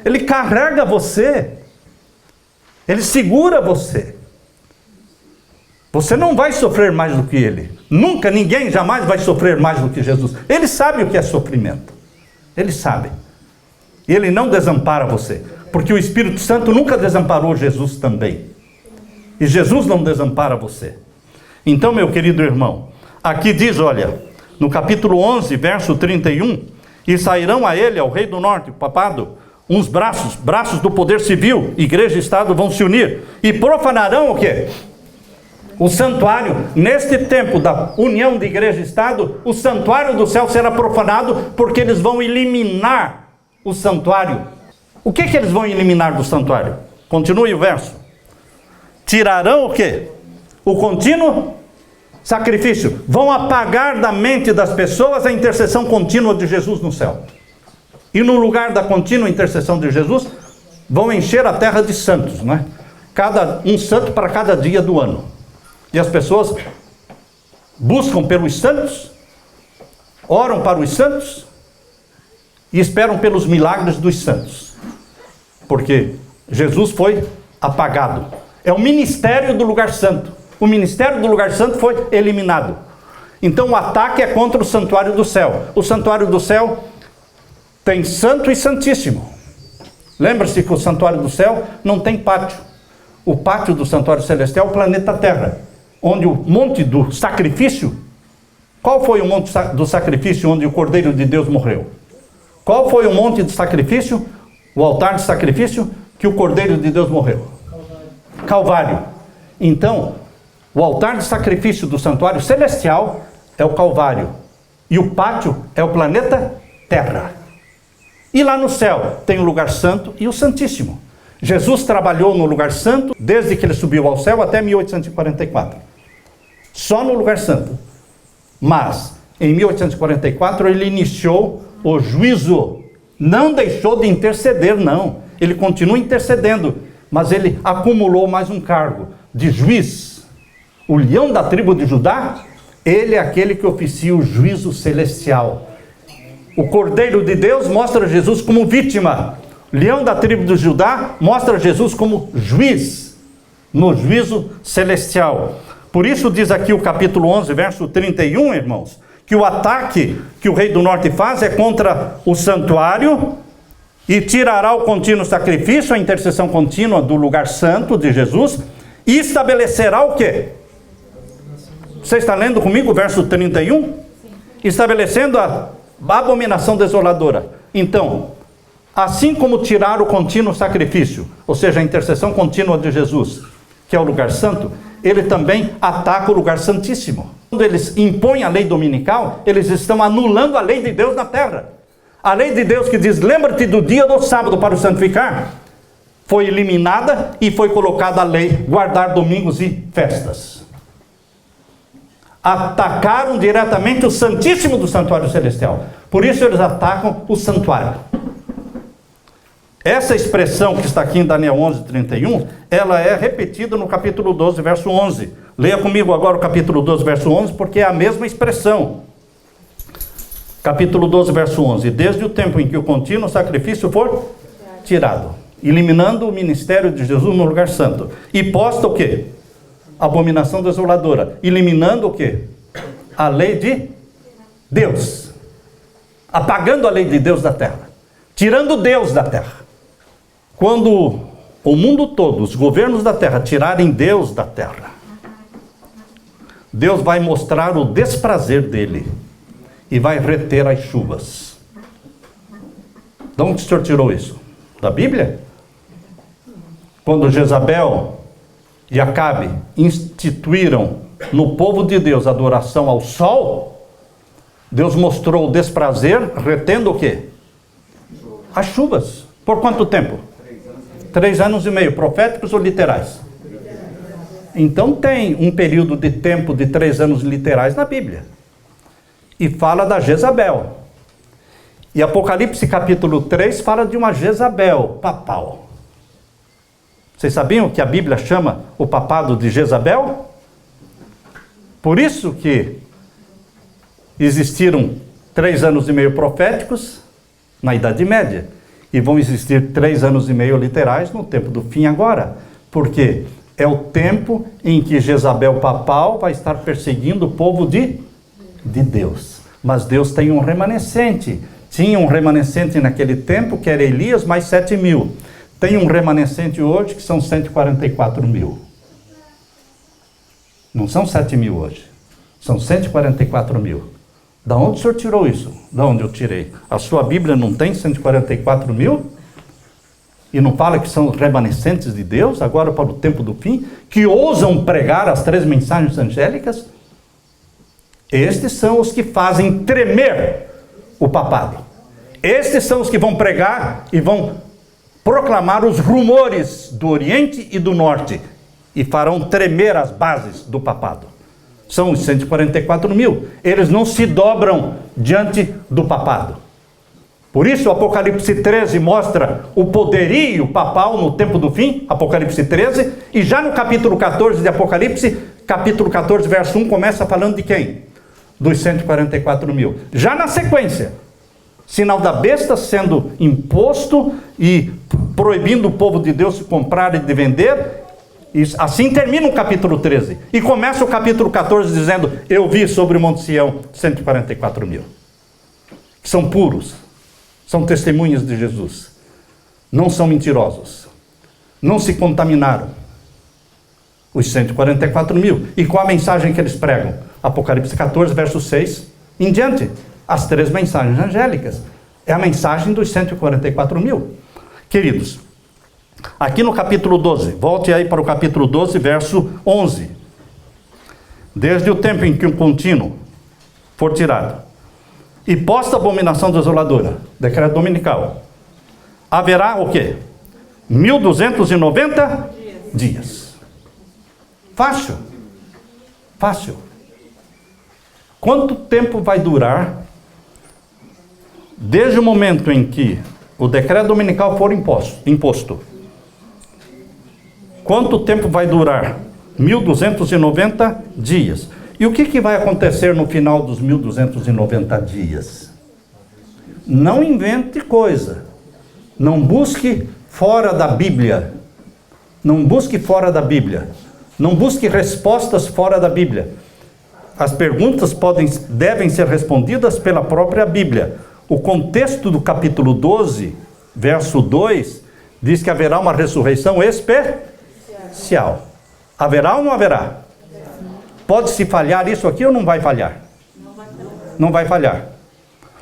Ele carrega você. Ele segura você. Você não vai sofrer mais do que ele. Nunca, ninguém jamais vai sofrer mais do que Jesus. Ele sabe o que é sofrimento. Ele sabe. E ele não desampara você. Porque o Espírito Santo nunca desamparou Jesus também. E Jesus não desampara você. Então, meu querido irmão, aqui diz, olha, no capítulo 11, verso 31, e sairão a ele, ao rei do norte, o papado, uns braços do poder civil, igreja e Estado vão se unir, e profanarão o quê? O santuário. Neste tempo da união de igreja e Estado, o santuário do céu será profanado, porque eles vão eliminar o santuário. O que eles vão eliminar do santuário? Continue o verso. Tirarão o quê? O contínuo sacrifício. Vão apagar da mente das pessoas a intercessão contínua de Jesus no céu. E no lugar da contínua intercessão de Jesus, vão encher a terra de santos, não é? Um santo para cada dia do ano. E as pessoas buscam pelos santos, oram para os santos e esperam pelos milagres dos santos. Porque Jesus foi apagado. É o ministério do lugar santo. O ministério do lugar santo foi eliminado. Então o ataque é contra o santuário do céu. O santuário do céu tem santo e santíssimo. Lembra-se que o santuário do céu não tem pátio. O pátio do santuário celestial é o planeta Terra, onde o monte do sacrifício... Qual foi o monte do sacrifício onde o Cordeiro de Deus morreu? Qual foi o monte de sacrifício, o altar de sacrifício, que o Cordeiro de Deus morreu? Calvário. Então, o altar de sacrifício do santuário celestial é o Calvário. E o pátio é o planeta Terra. E lá no céu tem o lugar santo e o santíssimo. Jesus trabalhou no lugar santo desde que ele subiu ao céu até 1844. Só no lugar santo. Mas, em 1844, ele iniciou o juízo. Não deixou de interceder, não. Ele continua intercedendo. Mas ele acumulou mais um cargo de juiz. O leão da tribo de Judá, ele é aquele que oficia o juízo celestial. O Cordeiro de Deus mostra Jesus como vítima. O leão da tribo de Judá mostra Jesus como juiz no juízo celestial. Por isso diz aqui o capítulo 11, verso 31, irmãos, que o ataque que o rei do norte faz é contra o santuário e tirará o contínuo sacrifício, a intercessão contínua do lugar santo de Jesus, e estabelecerá o quê? Você está lendo comigo o verso 31? Sim. Estabelecendo a abominação desoladora. Então, assim como tirar o contínuo sacrifício, ou seja, a intercessão contínua de Jesus, que é o lugar santo, ele também ataca o lugar santíssimo. Quando eles impõem a lei dominical, eles estão anulando a lei de Deus na terra. A lei de Deus que diz, lembra-te do dia do sábado para o santificar, foi eliminada e foi colocada a lei, guardar domingos e festas. Atacaram diretamente o Santíssimo do Santuário Celestial. Por isso eles atacam o santuário. Essa expressão que está aqui em Daniel 11, 31, ela é repetida no capítulo 12, verso 11. Leia comigo agora o capítulo 12, verso 11, porque é a mesma expressão. Capítulo 12, verso 11. Desde o tempo em que o contínuo sacrifício for tirado, eliminando o ministério de Jesus no lugar santo. E posta o quê? Abominação desoladora. Eliminando o quê? A lei de Deus. Apagando a lei de Deus da terra. Tirando Deus da terra. Quando o mundo todo, os governos da terra, tirarem Deus da terra, Deus vai mostrar o desprazer dele e vai reter as chuvas. De onde o senhor tirou isso? Da Bíblia? Quando Jezabel e Acabe instituíram no povo de Deus a adoração ao sol, Deus mostrou o desprazer, retendo o quê? As chuvas. Por quanto tempo? 3 anos e meio. Proféticos ou literais? Então tem um período de tempo de 3 anos literais na Bíblia. E fala da Jezabel. E Apocalipse capítulo 3 fala de uma Jezabel papal. Vocês sabiam que a Bíblia chama o papado de Jezabel? Por isso que existiram 3 anos e meio proféticos na Idade Média. E vão existir 3 anos e meio literais no tempo do fim agora. Porque é o tempo em que Jezabel papal vai estar perseguindo o povo de Deus. Mas Deus tem um remanescente. Tinha um remanescente naquele tempo, que era Elias, mais 7.000. Tem um remanescente hoje que são 144 mil. Não são 7 mil hoje. São 144 mil. Da onde o senhor tirou isso? Da onde eu tirei? A sua Bíblia não tem 144 mil? E não fala que são remanescentes de Deus, agora para o tempo do fim, que ousam pregar as 3 mensagens angélicas? Estes são os que fazem tremer o papado. Estes são os que vão pregar e vão proclamar os rumores do Oriente e do Norte e farão tremer as bases do papado. São os 144 mil. Eles não se dobram diante do papado. Por isso o Apocalipse 13 mostra o poderio papal no tempo do fim, Apocalipse 13, e já no capítulo 14 de Apocalipse, capítulo 14, verso 1, começa falando de quem? Dos 144 mil. Já na sequência, sinal da besta sendo imposto e proibindo o povo de Deus de comprar e de vender. E assim termina o capítulo 13. E começa o capítulo 14 dizendo: eu vi sobre o Monte Sião 144 mil. Que são puros, são testemunhas de Jesus. Não são mentirosos. Não se contaminaram. Os 144 mil. E qual a mensagem que eles pregam? Apocalipse 14, verso 6 em diante. As 3 mensagens angélicas. É a mensagem dos 144 mil. Queridos, aqui no capítulo 12, volte aí para o capítulo 12, verso 11. Desde o tempo em que o contínuo for tirado, e posta a abominação desoladora, decreto dominical, haverá o quê? 1290 dias. Fácil. Fácil. Quanto tempo vai durar desde o momento em que o decreto dominical for imposto? Quanto tempo vai durar? 1290 dias. E o que vai acontecer no final dos 1290 dias? Não invente coisa. Não busque fora da Bíblia. Não busque fora da Bíblia. Não busque respostas fora da Bíblia. As perguntas devem ser respondidas pela própria Bíblia. O contexto do capítulo 12, verso 2, diz que haverá uma ressurreição especial. Haverá ou não haverá? Pode-se falhar isso aqui ou não vai falhar? Não vai falhar.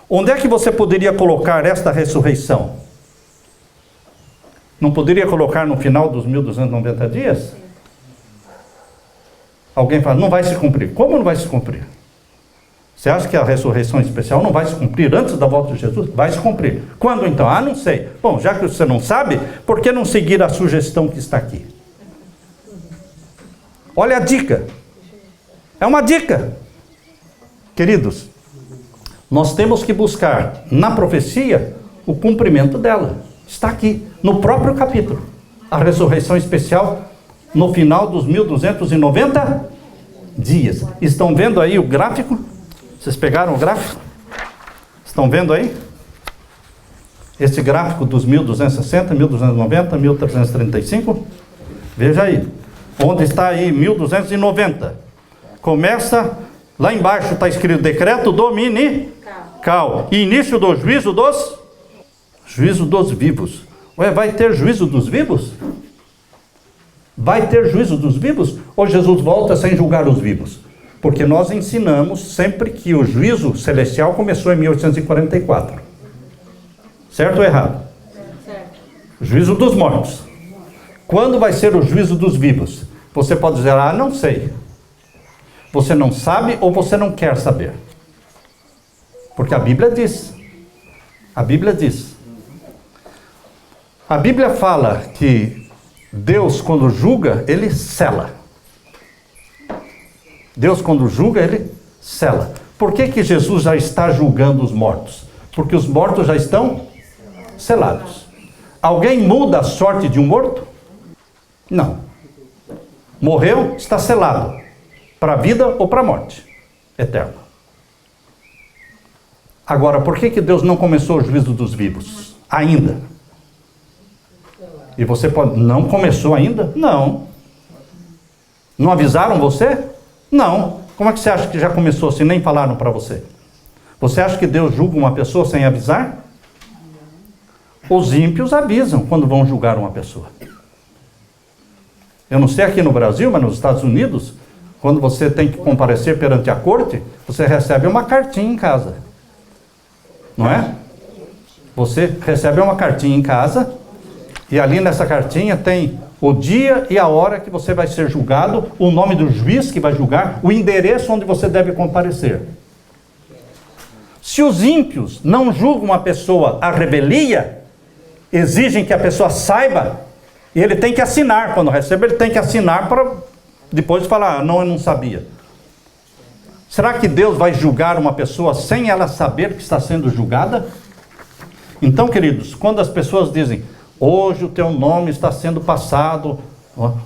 Onde é que você poderia colocar esta ressurreição? Não poderia colocar no final dos 1290 dias? Alguém fala, não vai se cumprir. Como não vai se cumprir? Você acha que a ressurreição especial não vai se cumprir antes da volta de Jesus? Vai se cumprir. Quando então? Ah, não sei. Bom, já que você não sabe, por que não seguir a sugestão que está aqui? Olha a dica. É uma dica. Queridos, nós temos que buscar na profecia o cumprimento dela. Está aqui, no próprio capítulo. A ressurreição especial no final dos 1290 dias. Estão vendo aí o gráfico? Vocês pegaram o gráfico? Estão vendo aí? Esse gráfico dos 1260, 1290, 1335? Veja aí. Onde está aí 1290? Começa, lá embaixo está escrito decreto dominical. Início do juízo dos vivos. Ué, vai ter juízo dos vivos? Vai ter juízo dos vivos? Ou Jesus volta sem julgar os vivos? Porque nós ensinamos sempre que o juízo celestial começou em 1844. Certo ou errado? Certo. Juízo dos mortos. Quando vai ser o juízo dos vivos? Você pode dizer, ah, não sei. Você não sabe ou você não quer saber? Porque a Bíblia diz. A Bíblia diz. A Bíblia fala que Deus, quando julga, ele sela. Deus, quando julga, ele sela. Por que Jesus já está julgando os mortos? Porque os mortos já estão selados. Alguém muda a sorte de um morto? Não. Morreu, está selado. Para a vida ou para a morte eterna. Agora, por que Deus não começou o juízo dos vivos? Ainda. E você pode... Não começou ainda? Não. Não avisaram você? Não. Como é que você acha que já começou se nem falaram para você? Você acha que Deus julga uma pessoa sem avisar? Os ímpios avisam quando vão julgar uma pessoa. Eu não sei aqui no Brasil, mas nos Estados Unidos, quando você tem que comparecer perante a corte, você recebe uma cartinha em casa. Não é? Você recebe uma cartinha em casa, e ali nessa cartinha tem o dia e a hora que você vai ser julgado, o nome do juiz que vai julgar, o endereço onde você deve comparecer. Se os ímpios não julgam a pessoa à revelia, exigem que a pessoa saiba, e ele tem que assinar, quando recebe ele tem que assinar para depois falar, não, eu não sabia. Será que Deus vai julgar uma pessoa sem ela saber que está sendo julgada? Então, queridos, quando as pessoas dizem, hoje o teu nome está sendo passado,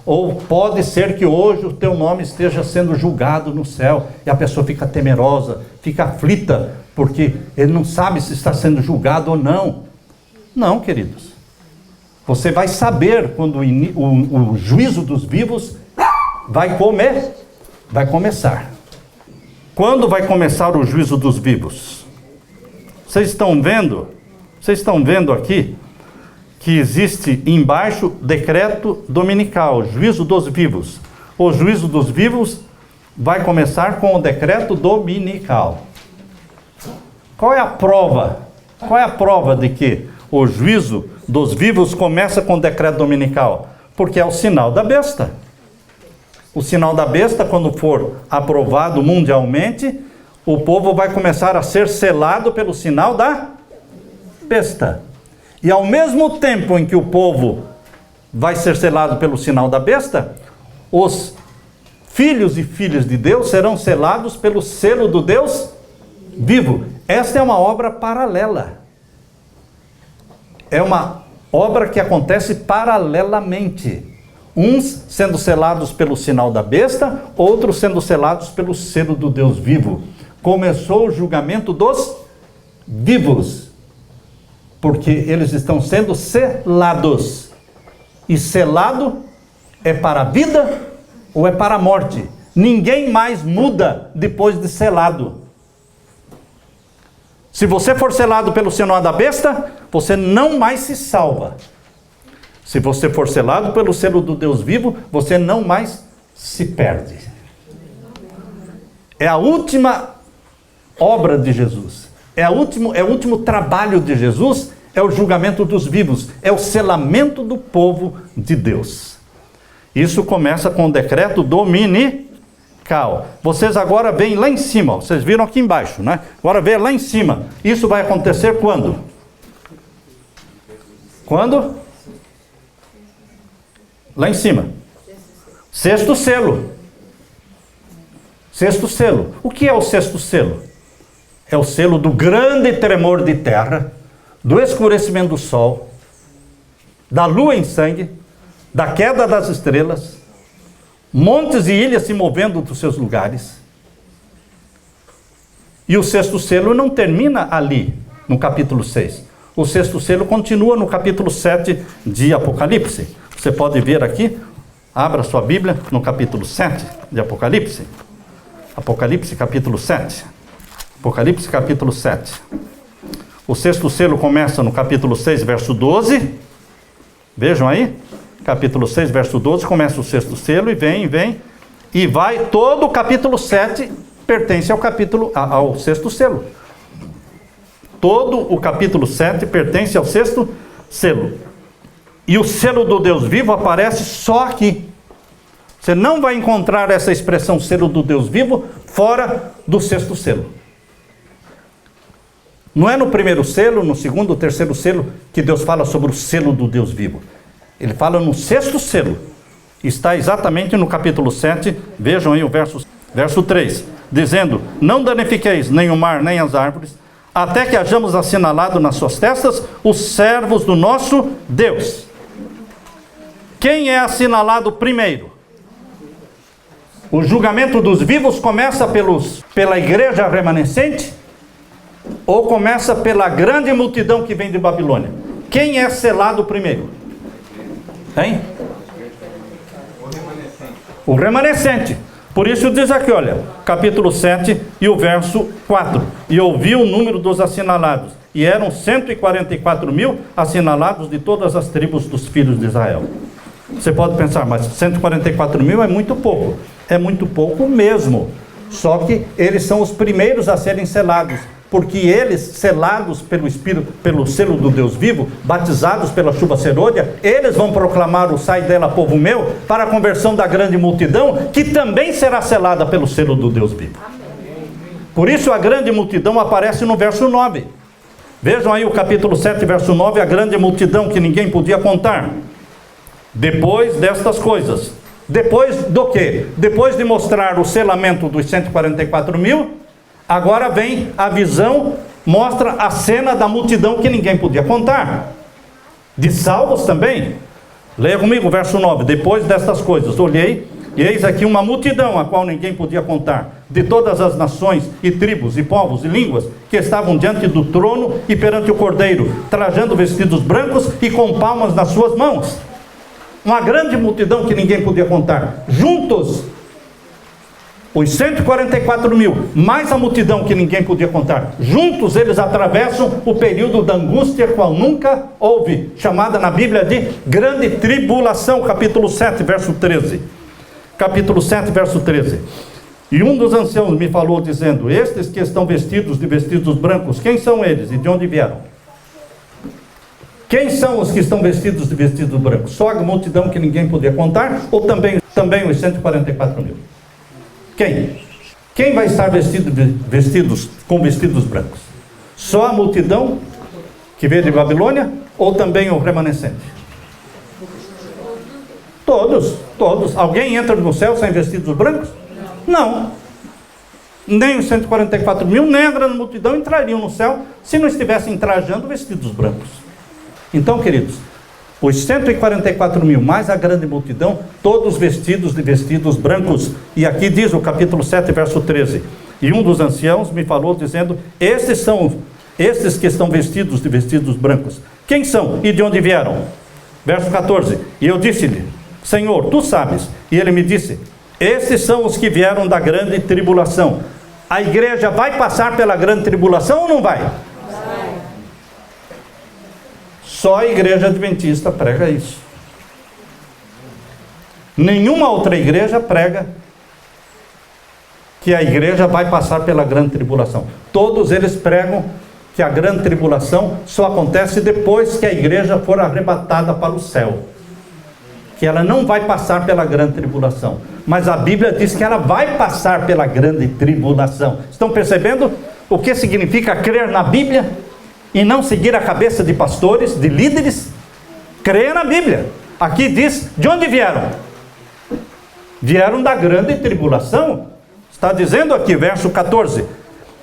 ou pode ser que hoje o teu nome esteja sendo julgado no céu, e a pessoa fica temerosa, fica aflita, porque ele não sabe se está sendo julgado ou não. Não, queridos. Você vai saber quando o juízo dos vivos vai começar. Quando vai começar o juízo dos vivos? Vocês estão vendo aqui que existe embaixo decreto dominical, juízo dos vivos. O juízo dos vivos vai começar com o decreto dominical. Qual é a prova? Qual é a prova de que o juízo dos vivos começa com o decreto dominical? Porque é o sinal da besta. O sinal da besta, quando for aprovado mundialmente, o povo vai começar a ser selado pelo sinal da besta. E ao mesmo tempo em que o povo vai ser selado pelo sinal da besta, os filhos e filhas de Deus serão selados pelo selo do Deus vivo. Esta é uma obra paralela. É uma obra que acontece paralelamente. Uns sendo selados pelo sinal da besta, outros sendo selados pelo selo do Deus vivo. Começou o julgamento dos vivos, porque eles estão sendo selados. E selado é para a vida ou é para a morte? Ninguém mais muda depois de selado. Se você for selado pelo sinal da besta, você não mais se salva. Se você for selado pelo selo do Deus vivo, você não mais se perde. É a última obra de Jesus. É o último trabalho de Jesus, é o julgamento dos vivos, é o selamento do povo de Deus. Isso começa com o decreto dominical. Vocês agora veem lá em cima, vocês viram aqui embaixo, né? Agora vê lá em cima. Isso vai acontecer quando? Quando? Lá em cima. Sexto selo. Sexto selo. O que é o sexto selo? É o selo do grande tremor de terra, do escurecimento do sol, da lua em sangue, da queda das estrelas, montes e ilhas se movendo dos seus lugares. E o sexto selo não termina ali, no capítulo 6. O sexto selo continua no capítulo 7 de Apocalipse. Você pode ver aqui, abra sua Bíblia no capítulo 7 de Apocalipse. Apocalipse capítulo 7. Apocalipse capítulo 7. O sexto selo começa no capítulo 6, verso 12. Vejam aí. Capítulo 6, verso 12, começa o sexto selo e vem. E vai todo o capítulo 7, pertence ao sexto selo. Todo o capítulo 7 pertence ao sexto selo. E o selo do Deus vivo aparece só aqui. Você não vai encontrar essa expressão selo do Deus vivo fora do sexto selo. Não é no primeiro selo, no segundo, terceiro selo que Deus fala sobre o selo do Deus vivo. Ele fala no sexto selo. Está exatamente no capítulo 7, vejam aí o verso 3, dizendo, não danifiqueis nem o mar, nem as árvores, até que hajamos assinalado nas suas testas os servos do nosso Deus. Quem é assinalado primeiro? O julgamento dos vivos começa pela igreja remanescente ou começa pela grande multidão que vem de Babilônia? Quem é selado primeiro? Hein? O remanescente. Por isso diz aqui, olha, capítulo 7 e o verso 4. E ouvi o número dos assinalados, e eram 144 mil assinalados de todas as tribos dos filhos de Israel. Você pode pensar, mas 144 mil é muito pouco. É muito pouco mesmo. Só que eles são os primeiros a serem selados, porque eles, selados pelo Espírito, pelo selo do Deus vivo, batizados pela chuva serôdia, eles vão proclamar o sai dela, povo meu, para a conversão da grande multidão, que também será selada pelo selo do Deus vivo. Por isso a grande multidão aparece no verso 9. Vejam aí o capítulo 7, verso 9, a grande multidão que ninguém podia contar. Depois destas coisas. Depois do quê? Depois de mostrar o selamento dos 144 mil, agora vem a visão, mostra a cena da multidão que ninguém podia contar. De salvos também. Leia comigo o verso 9. Depois destas coisas, olhei, e eis aqui uma multidão, a qual ninguém podia contar, de todas as nações, e tribos, e povos, e línguas, que estavam diante do trono e perante o Cordeiro, trajando vestidos brancos e com palmas nas suas mãos. Uma grande multidão que ninguém podia contar. Juntos, os 144 mil, mais a multidão que ninguém podia contar. Juntos eles atravessam o período da angústia qual nunca houve, chamada na Bíblia de grande tribulação, capítulo 7, verso 13. Capítulo 7, verso 13. E um dos anciãos me falou dizendo: estes que estão vestidos de vestidos brancos, quem são eles e de onde vieram? Quem são os que estão vestidos de vestidos brancos? Só a multidão que ninguém podia contar, ou também os 144 mil? Quem? Quem vai estar vestidos com vestidos brancos? Só a multidão que veio de Babilônia, ou também o remanescente? Todos. Alguém entra no céu sem vestidos brancos? Não. Nem os 144 mil, nem a grande multidão entrariam no céu se não estivessem trajando vestidos brancos. Então, queridos, os 144 mil mais a grande multidão, todos vestidos de vestidos brancos. E aqui diz o capítulo 7, verso 13. E um dos anciãos me falou dizendo: estes que estão vestidos de vestidos brancos, quem são e de onde vieram? Verso 14. E eu disse-lhe: Senhor, tu sabes. E ele me disse: esses são os que vieram da grande tribulação. A igreja vai passar pela grande tribulação ou não vai? Só a igreja adventista prega isso. Nenhuma outra igreja prega que a igreja vai passar pela grande tribulação. Todos eles pregam que a grande tribulação só acontece depois que a igreja for arrebatada para o céu. Que ela não vai passar pela grande tribulação. Mas a Bíblia diz que ela vai passar pela grande tribulação. Estão percebendo o que significa crer na Bíblia? E não seguir a cabeça de pastores, de líderes? Creia na Bíblia. Aqui diz, de onde vieram? Vieram da grande tribulação. Está dizendo aqui, verso 14.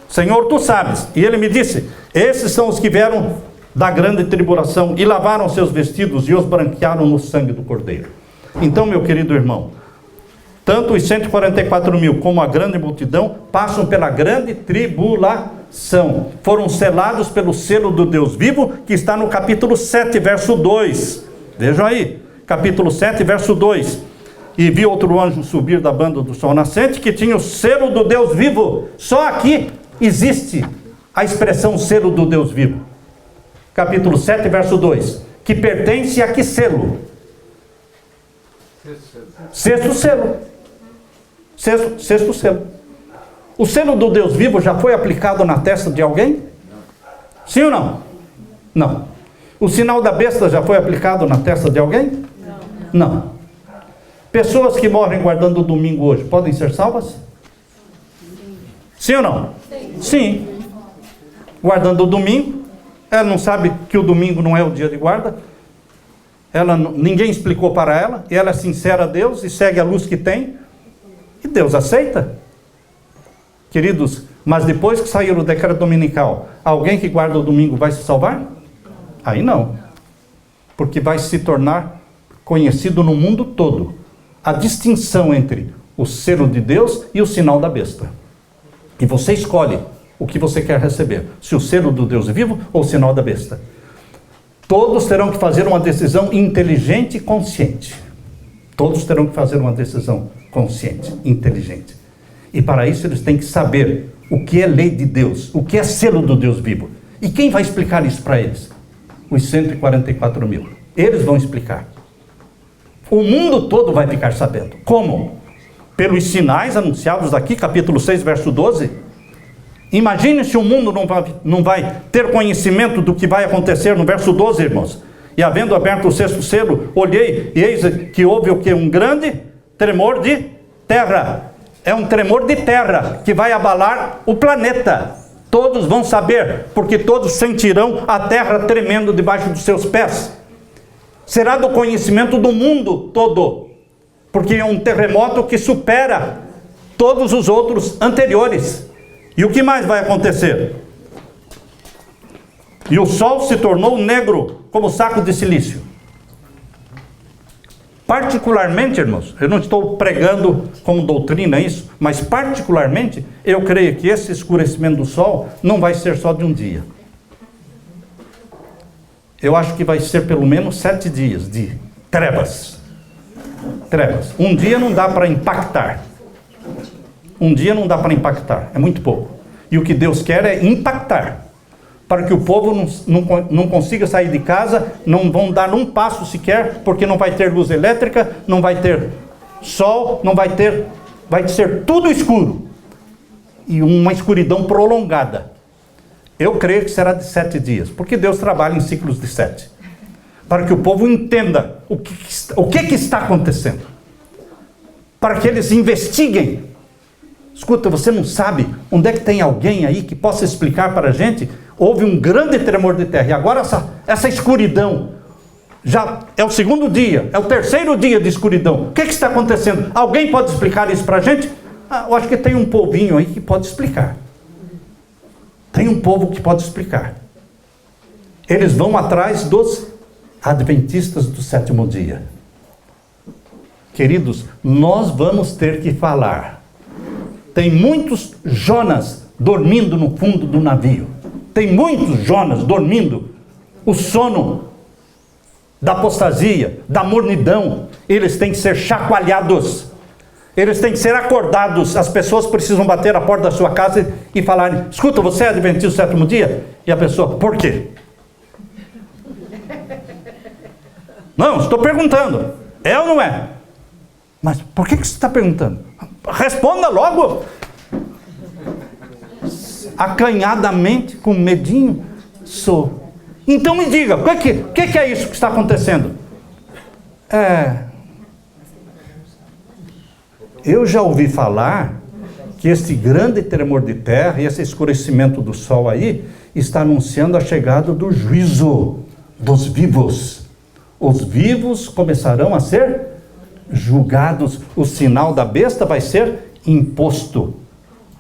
Senhor, tu sabes. E ele me disse: esses são os que vieram da grande tribulação e lavaram seus vestidos e os branquearam no sangue do Cordeiro. Então, meu querido irmão, tanto os 144 mil como a grande multidão passam pela grande tribulação. Foram selados pelo selo do Deus vivo, que está no capítulo 7, verso 2. Vejam aí, capítulo 7, verso 2. E vi outro anjo subir da banda do sol nascente, que tinha o selo do Deus vivo. Só aqui existe a expressão selo do Deus vivo. Capítulo 7, verso 2. Que pertence a que selo? Sexto selo. Sexto selo. O selo do Deus vivo já foi aplicado na testa de alguém? Sim ou não? Não. O sinal da besta já foi aplicado na testa de alguém? Não. Pessoas que morrem guardando o domingo hoje, podem ser salvas? Sim ou não? Sim. Guardando o domingo, ela não sabe que o domingo não é o dia de guarda, ninguém explicou para ela, e ela é sincera a Deus e segue a luz que tem, e Deus aceita. Queridos, mas depois que sair o decreto dominical, alguém que guarda o domingo vai se salvar? Aí não. Porque vai se tornar conhecido no mundo todo a distinção entre o selo de Deus e o sinal da besta. E você escolhe o que você quer receber, se o selo do Deus vivo ou o sinal da besta. Todos terão que fazer uma decisão inteligente e consciente. Todos terão que fazer uma decisão consciente, inteligente. E para isso eles têm que saber o que é lei de Deus, o que é selo do Deus vivo. E quem vai explicar isso para eles? Os 144 mil. Eles vão explicar. O mundo todo vai ficar sabendo. Como? Pelos sinais anunciados aqui, capítulo 6, verso 12. Imagine se o mundo não vai ter conhecimento do que vai acontecer no verso 12, irmãos. E havendo aberto o sexto selo, olhei e eis que houve o quê? Um grande tremor de terra. É um tremor de terra que vai abalar o planeta. Todos vão saber, porque todos sentirão a terra tremendo debaixo dos seus pés. Será do conhecimento do mundo todo, porque é um terremoto que supera todos os outros anteriores. E o que mais vai acontecer? E o sol se tornou negro como saco de silício. Particularmente, irmãos, eu não estou pregando como doutrina isso, mas particularmente eu creio que esse escurecimento do sol não vai ser só de um dia. Eu acho que vai ser pelo menos 7 dias de trevas. Trevas. Um dia não dá para impactar. Um dia não dá para impactar, é muito pouco. E o que Deus quer é impactar, para que o povo não consiga sair de casa, não vão dar um passo sequer, porque não vai ter luz elétrica, não vai ter sol, vai ser tudo escuro. E uma escuridão prolongada. Eu creio que será de 7 dias, porque Deus trabalha em ciclos de 7. Para que o povo entenda o que está acontecendo. Para que eles investiguem. Escuta, você não sabe onde é que tem alguém aí que possa explicar para a gente? Houve um grande tremor de terra, e agora essa escuridão, já é o segundo dia, é o terceiro dia de escuridão. O que está acontecendo? Alguém pode explicar isso para a gente? Eu acho que tem um povinho aí que pode explicar. Tem um povo que pode explicar. Eles vão atrás dos adventistas do sétimo dia. Queridos, nós vamos ter que falar. Tem muitos Jonas dormindo no fundo do navio. Tem muitos Jonas dormindo. O sono da apostasia, da mornidão, eles têm que ser chacoalhados. Eles têm que ser acordados. As pessoas precisam bater a porta da sua casa e falarem: escuta, você é adventista do sétimo dia? E a pessoa: por quê? Não, estou perguntando. É ou não é? Mas por que você está perguntando? Responda logo. Acanhadamente, com medinho, sou. Então me diga, o que é isso que está acontecendo? Eu já ouvi falar que esse grande tremor de terra e esse escurecimento do sol aí está anunciando a chegada do juízo dos vivos. Os vivos começarão a ser julgados. O sinal da besta vai ser imposto.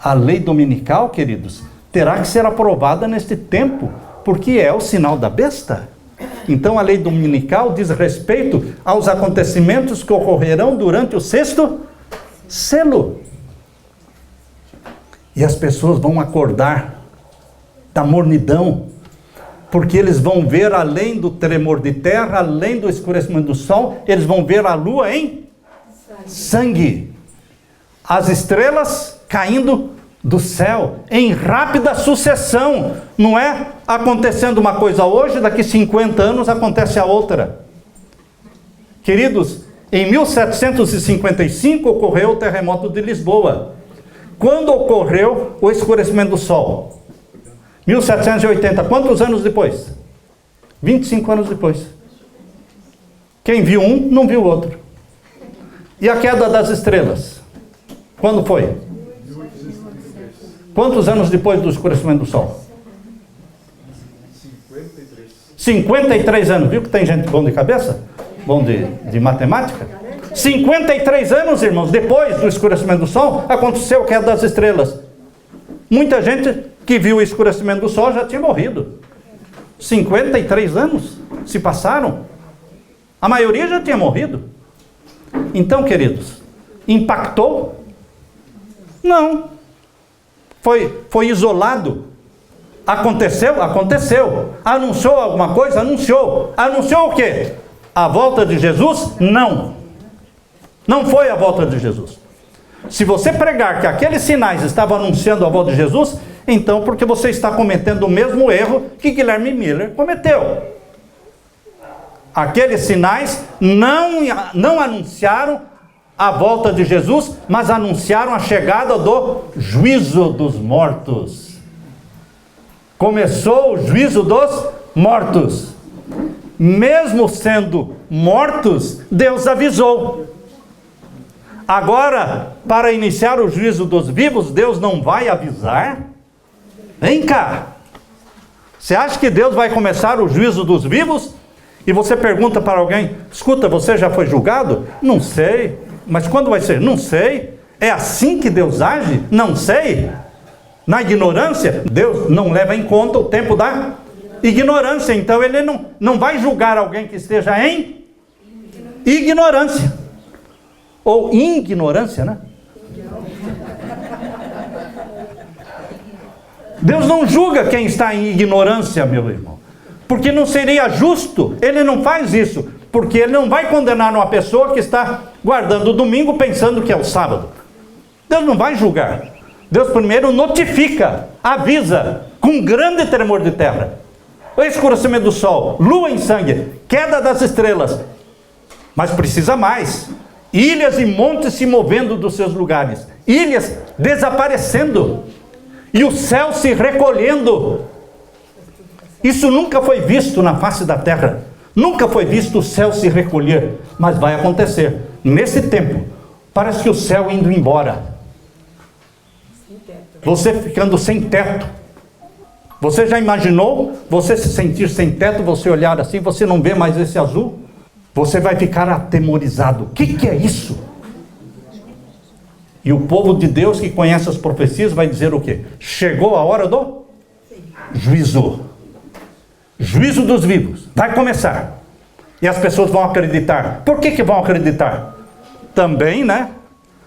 A lei dominical, queridos, terá que ser aprovada neste tempo, porque é o sinal da besta. Então a lei dominical diz respeito aos acontecimentos que ocorrerão durante o sexto selo. E as pessoas vão acordar da mornidão, porque eles vão ver, além do tremor de terra, além do escurecimento do sol, eles vão ver a lua em sangue. As estrelas caindo do céu, em rápida sucessão. Não é acontecendo uma coisa hoje, daqui 50 anos acontece a outra. Queridos, em 1755 ocorreu o terremoto de Lisboa. Quando ocorreu o escurecimento do sol? 1780, quantos anos depois? 25 anos depois. Quem viu um, não viu o outro. E a queda das estrelas? Quando foi? Quantos anos depois do escurecimento do sol? 53 anos. Viu que tem gente bom de cabeça? Bom de matemática? 53 anos, irmãos, depois do escurecimento do sol, aconteceu a queda das estrelas. Muita gente que viu o escurecimento do sol já tinha morrido. 53 anos se passaram. A maioria já tinha morrido. Então, queridos, impactou? Não. Foi isolado? Aconteceu? Aconteceu. Anunciou alguma coisa? Anunciou. Anunciou o quê? A volta de Jesus? Não. Não foi a volta de Jesus. Se você pregar que aqueles sinais estavam anunciando a volta de Jesus, Então, porque você está cometendo o mesmo erro que Guilherme Miller cometeu. Aqueles sinais não anunciaram a volta de Jesus, mas anunciaram a chegada do juízo dos mortos. Começou o juízo dos mortos. Mesmo sendo mortos, Deus avisou. Agora, para iniciar o juízo dos vivos, Deus não vai avisar? Vem cá. Você acha que Deus vai começar o juízo dos vivos? E você pergunta para alguém: escuta, você já foi julgado? Não sei. Mas quando vai ser? Não sei. É assim que Deus age? Não sei. Na ignorância, Deus não leva em conta o tempo da ignorância. Então ele não vai julgar alguém que esteja em ignorância. Ou ignorância, né? Deus não julga quem está em ignorância, meu irmão. Porque não seria justo. Ele não faz isso. Porque ele não vai condenar uma pessoa que está guardando o domingo pensando que é o sábado. Deus não vai julgar. Deus primeiro notifica, avisa, com grande tremor de terra. O escurecimento do sol, lua em sangue, queda das estrelas. Mas precisa mais. Ilhas e montes se movendo dos seus lugares. Ilhas desaparecendo. E o céu se recolhendo. Isso nunca foi visto na face da terra. Nunca foi visto o céu se recolher. Mas vai acontecer. Nesse tempo, parece que o céu indo embora. Você ficando sem teto. Você já imaginou você se sentir sem teto, você olhar assim, você não vê mais esse azul? Você vai ficar atemorizado. O que é isso? E o povo de Deus que conhece as profecias vai dizer o quê? Chegou a hora do juízo. Juízo dos vivos. Vai começar. E as pessoas vão acreditar. Por que vão acreditar? Também, né?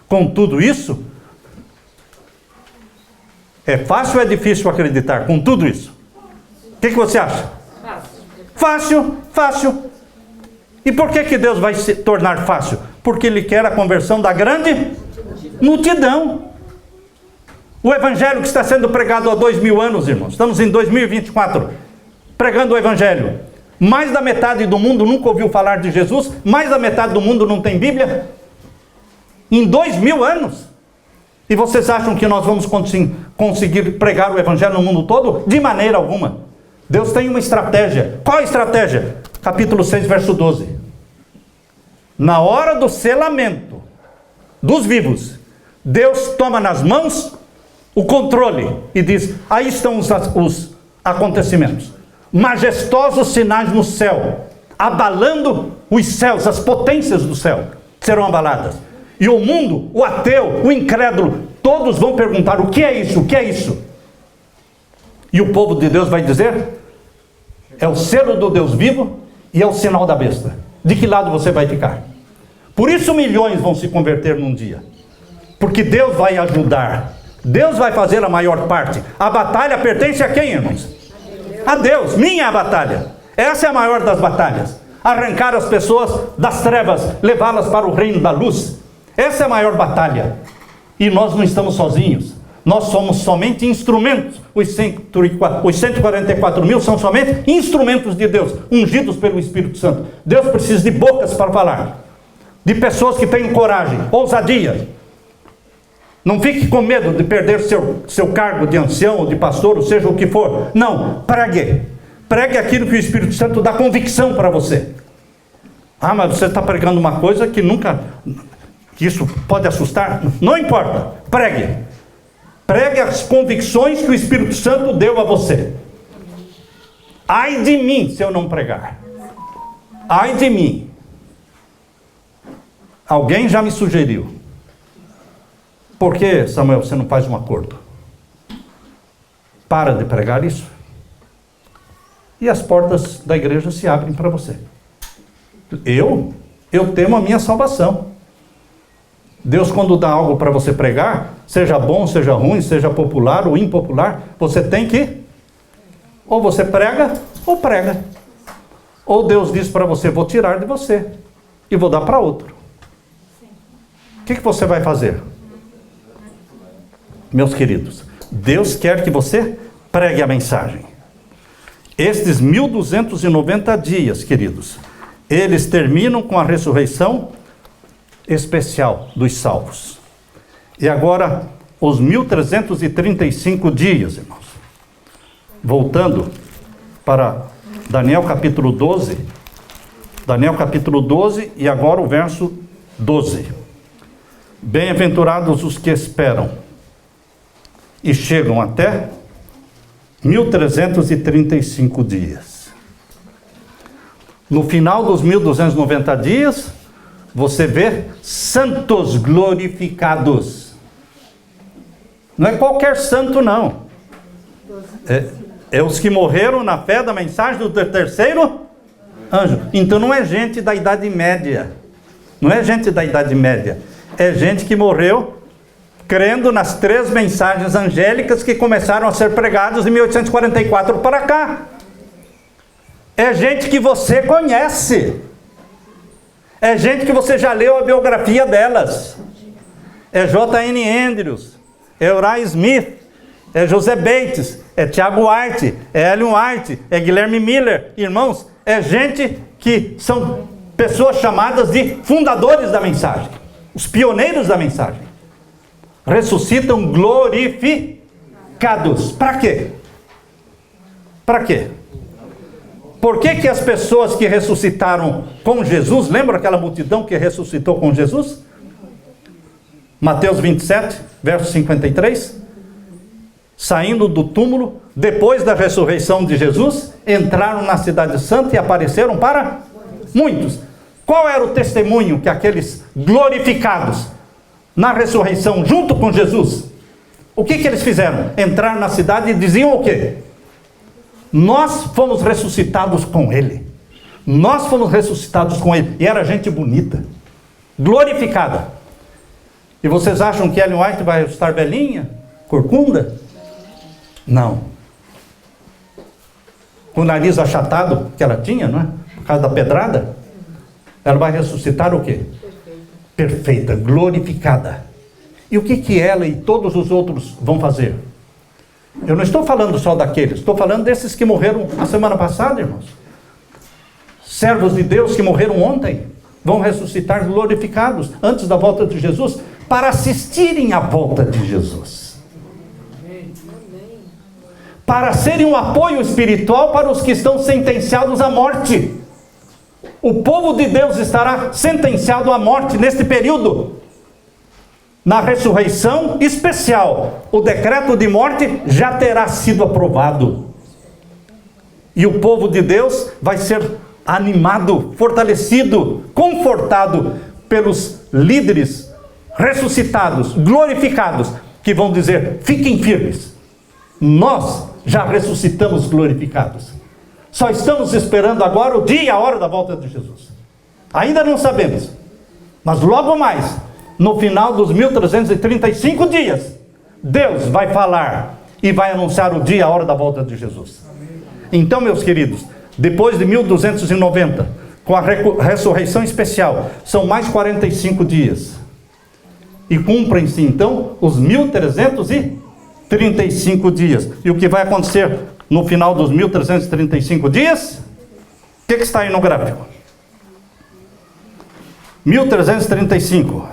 Com tudo isso, é fácil ou é difícil acreditar com tudo isso? O que você acha? Fácil, fácil. E por que Deus vai se tornar fácil? Porque Ele quer a conversão da grande multidão. O Evangelho que está sendo pregado há 2000 anos, irmãos. Estamos em 2024, pregando o Evangelho. Mais da metade do mundo nunca ouviu falar de Jesus. Mais da metade do mundo não tem Bíblia. Em 2000 anos. E vocês acham que nós vamos conseguir pregar o Evangelho no mundo todo? De maneira alguma. Deus tem uma estratégia. Qual a estratégia? Capítulo 6, verso 12. Na hora do selamento dos vivos, Deus toma nas mãos o controle e diz: aí estão os acontecimentos. Majestosos sinais no céu, abalando os céus, as potências do céu serão abaladas. E o mundo, o ateu, o incrédulo, todos vão perguntar: o que é isso? O que é isso? E o povo de Deus vai dizer: é o selo do Deus vivo e é o sinal da besta. De que lado você vai ficar? Por isso milhões vão se converter num dia. Porque Deus vai ajudar. Deus vai fazer a maior parte. A batalha pertence a quem, irmãos? A Deus. Minha é a batalha. Essa é a maior das batalhas. Arrancar as pessoas das trevas, levá-las para o reino da luz. Essa é a maior batalha. E nós não estamos sozinhos. Nós somos somente instrumentos. Os 144 mil são somente instrumentos de Deus, ungidos pelo Espírito Santo. Deus precisa de bocas para falar. De pessoas que tenham coragem, ousadia. Não fique com medo de perder seu cargo de ancião ou de pastor, ou seja o que for. Não, pregue. Pregue aquilo que o Espírito Santo dá convicção para você. Ah, mas você está pregando uma coisa que que isso pode assustar. Não importa, pregue. Pregue as convicções que o Espírito Santo deu a você. Ai de mim se eu não pregar. Ai de mim. Alguém já me sugeriu: por que, Samuel, você não faz um acordo? Para de pregar isso, e as portas da igreja se abrem para você. Eu temo a minha salvação. Deus, quando dá algo para você pregar, seja bom, seja ruim, seja popular ou impopular, você tem que, ou você prega, ou prega. Ou Deus diz para você: vou tirar de você e vou dar para outro. O que você vai fazer? Meus queridos, Deus quer que você pregue a mensagem. Estes 1290 dias, queridos, eles terminam com a ressurreição especial dos salvos. E agora, os 1335 dias, irmãos. Voltando para Daniel capítulo 12. Daniel capítulo 12 e agora o verso 12. Bem-aventurados os que esperam e chegam até 1335 dias. No final dos 1290 dias, você vê santos glorificados. Não é qualquer santo, não. É os que morreram na fé da mensagem do terceiro anjo. Então não é gente da Idade Média. Não é gente da Idade Média. É gente que morreu crendo nas 3 mensagens angélicas que começaram a ser pregadas em 1844 para cá. É gente que você conhece. É gente que você já leu a biografia delas. É J.N. Andrews, é Uriah Smith, é José Bates, é Tiago White, é Ellen White, é Guilherme Miller. Irmãos, é gente que são pessoas chamadas de fundadores da mensagem, os pioneiros da mensagem. Ressuscitam glorificados. Para quê? Para quê? Por que as pessoas que ressuscitaram com Jesus, lembra aquela multidão que ressuscitou com Jesus? Mateus 27, verso 53. Saindo do túmulo, depois da ressurreição de Jesus, entraram na cidade santa e apareceram para muitos. Qual era o testemunho que aqueles glorificados na ressurreição, junto com Jesus, o que eles fizeram? Entraram na cidade e diziam o quê? Nós fomos ressuscitados com Ele. Nós fomos ressuscitados com Ele. E era gente bonita, glorificada. E vocês acham que Ellen White vai ressuscitar velhinha, corcunda? Não. Com o nariz achatado que ela tinha, não é? Por causa da pedrada. Ela vai ressuscitar o quê? Perfeita, glorificada. E o que ela e todos os outros vão fazer? Eu não estou falando só daqueles, estou falando desses que morreram a semana passada, irmãos. Servos de Deus que morreram ontem, vão ressuscitar glorificados antes da volta de Jesus, para assistirem à volta de Jesus. Para serem um apoio espiritual para os que estão sentenciados à morte. O povo de Deus estará sentenciado à morte neste período. Na ressurreição especial, o decreto de morte já terá sido aprovado. E o povo de Deus vai ser animado, fortalecido, confortado pelos líderes ressuscitados, glorificados, que vão dizer: fiquem firmes. Nós já ressuscitamos glorificados. Só estamos esperando agora o dia e a hora da volta de Jesus. Ainda não sabemos. Mas logo mais, no final dos 1335 dias, Deus vai falar e vai anunciar o dia e a hora da volta de Jesus. Então, meus queridos, depois de 1290, com a ressurreição especial, são mais 45 dias. E cumprem-se então os 1335 dias. E o que vai acontecer no final dos 1335 dias? O que está aí no gráfico? 1335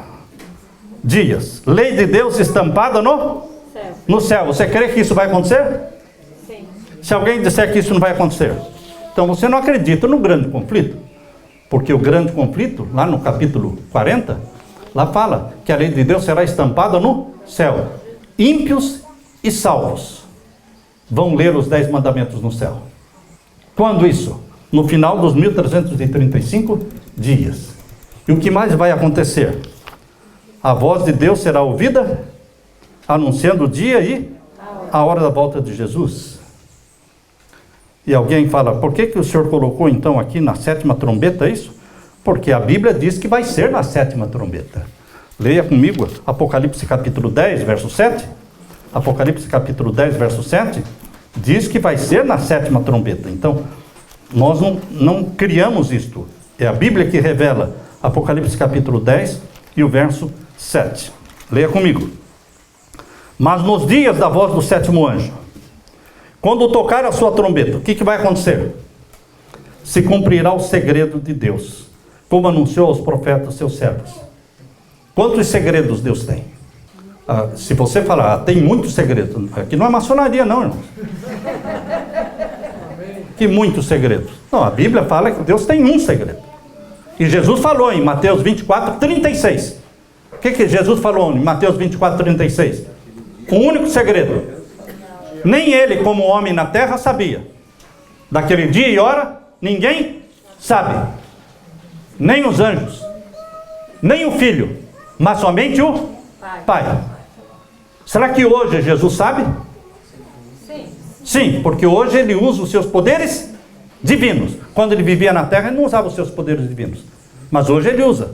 dias. Lei de Deus estampada no céu. Você crê que isso vai acontecer? Sim. Se alguém disser que isso não vai acontecer, então você não acredita no grande conflito. Porque o grande conflito, lá no capítulo 40, lá fala que a lei de Deus será estampada no céu. Ímpios e salvos vão ler os 10 mandamentos no céu. Quando isso? No final dos 1335 dias. E o que mais vai acontecer? A voz de Deus será ouvida, anunciando o dia e a hora da volta de Jesus. E alguém fala: por que o Senhor colocou então aqui na 7ª trombeta isso? Porque a Bíblia diz que vai ser na 7ª trombeta. Leia comigo Apocalipse capítulo 10, verso 7. Apocalipse capítulo 10, verso 7, diz que vai ser na 7ª trombeta. Então, nós não criamos isto. É a Bíblia que revela. Apocalipse capítulo 10 e o verso 7. Leia comigo. Mas nos dias da voz do sétimo anjo, quando tocar a sua trombeta, o que vai acontecer? Se cumprirá o segredo de Deus, como anunciou aos profetas seus servos. Quantos segredos Deus tem? Se você falar, tem muitos segredos, aqui não é maçonaria não, irmãos. Que muitos segredos. Não, a Bíblia fala que Deus tem um segredo. E Jesus falou em Mateus 24, 36. O que Jesus falou em Mateus 24, 36? Um único segredo. Nem ele, como homem na terra, sabia. Daquele dia e hora, ninguém sabe. Nem os anjos, nem o Filho, mas somente o Pai. Será que hoje Jesus sabe? Sim. Sim, porque hoje ele usa os seus poderes divinos. Quando ele vivia na terra, ele não usava os seus poderes divinos. Mas hoje ele usa.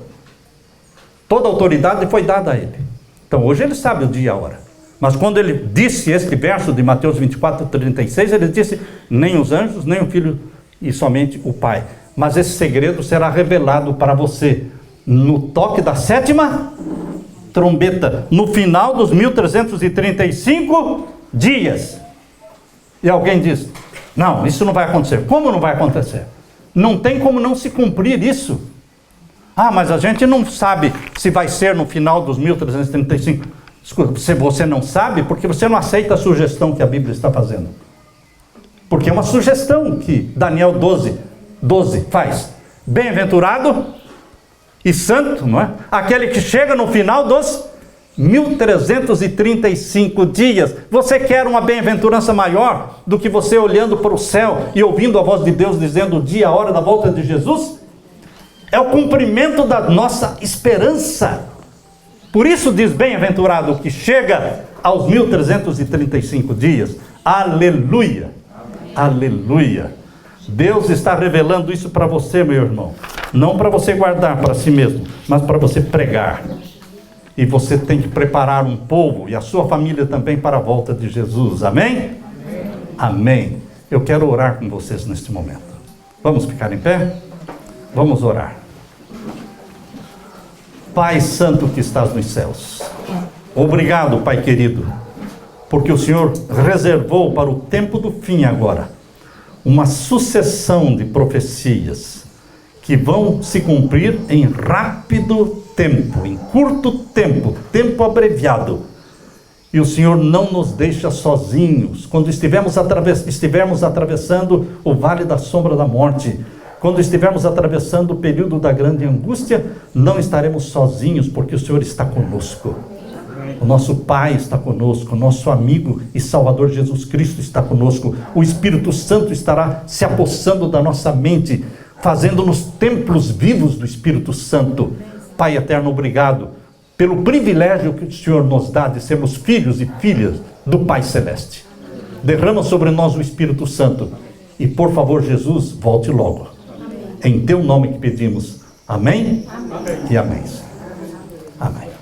Toda a autoridade foi dada a ele. Então hoje ele sabe o dia e a hora. Mas quando ele disse este verso de Mateus 24, 36, ele disse, nem os anjos, nem o Filho, e somente o Pai. Mas esse segredo será revelado para você no toque da sétima trombeta, no final dos 1335 dias. E alguém diz, não, isso não vai acontecer. Como não vai acontecer? Não tem como não se cumprir isso. Ah, mas a gente não sabe se vai ser no final dos 1335. Se você não sabe, porque você não aceita a sugestão que a Bíblia está fazendo. Porque é uma sugestão que Daniel 12 faz. Bem-aventurado e santo, não é? Aquele que chega no final dos 1335 dias. Você quer uma bem-aventurança maior do que você olhando para o céu e ouvindo a voz de Deus dizendo o dia, a hora da volta de Jesus? É o cumprimento da nossa esperança. Por isso diz bem-aventurado o que chega aos 1335 dias. Aleluia! Aleluia! Deus está revelando isso para você, meu irmão. Não para você guardar para si mesmo, mas para você pregar. E você tem que preparar um povo e a sua família também para a volta de Jesus. Amém? Amém. Eu quero orar com vocês neste momento. Vamos ficar em pé? Vamos orar. Pai Santo que estás nos céus, obrigado, Pai querido, porque o Senhor reservou para o tempo do fim agora uma sucessão de profecias que vão se cumprir em rápido tempo, em curto tempo, tempo abreviado. E o Senhor não nos deixa sozinhos. Quando estivermos atravessando o vale da sombra da morte, quando estivermos atravessando o período da grande angústia, não estaremos sozinhos, porque o Senhor está conosco. O nosso Pai está conosco, o nosso amigo e Salvador Jesus Cristo está conosco. O Espírito Santo estará se apossando da nossa mente, fazendo-nos templos vivos do Espírito Santo. Pai eterno, obrigado pelo privilégio que o Senhor nos dá de sermos filhos e filhas do Pai Celeste. Derrama sobre nós o Espírito Santo e, por favor, Jesus, volte logo. Em teu nome que pedimos. Amém? Amém. E amém. Amém.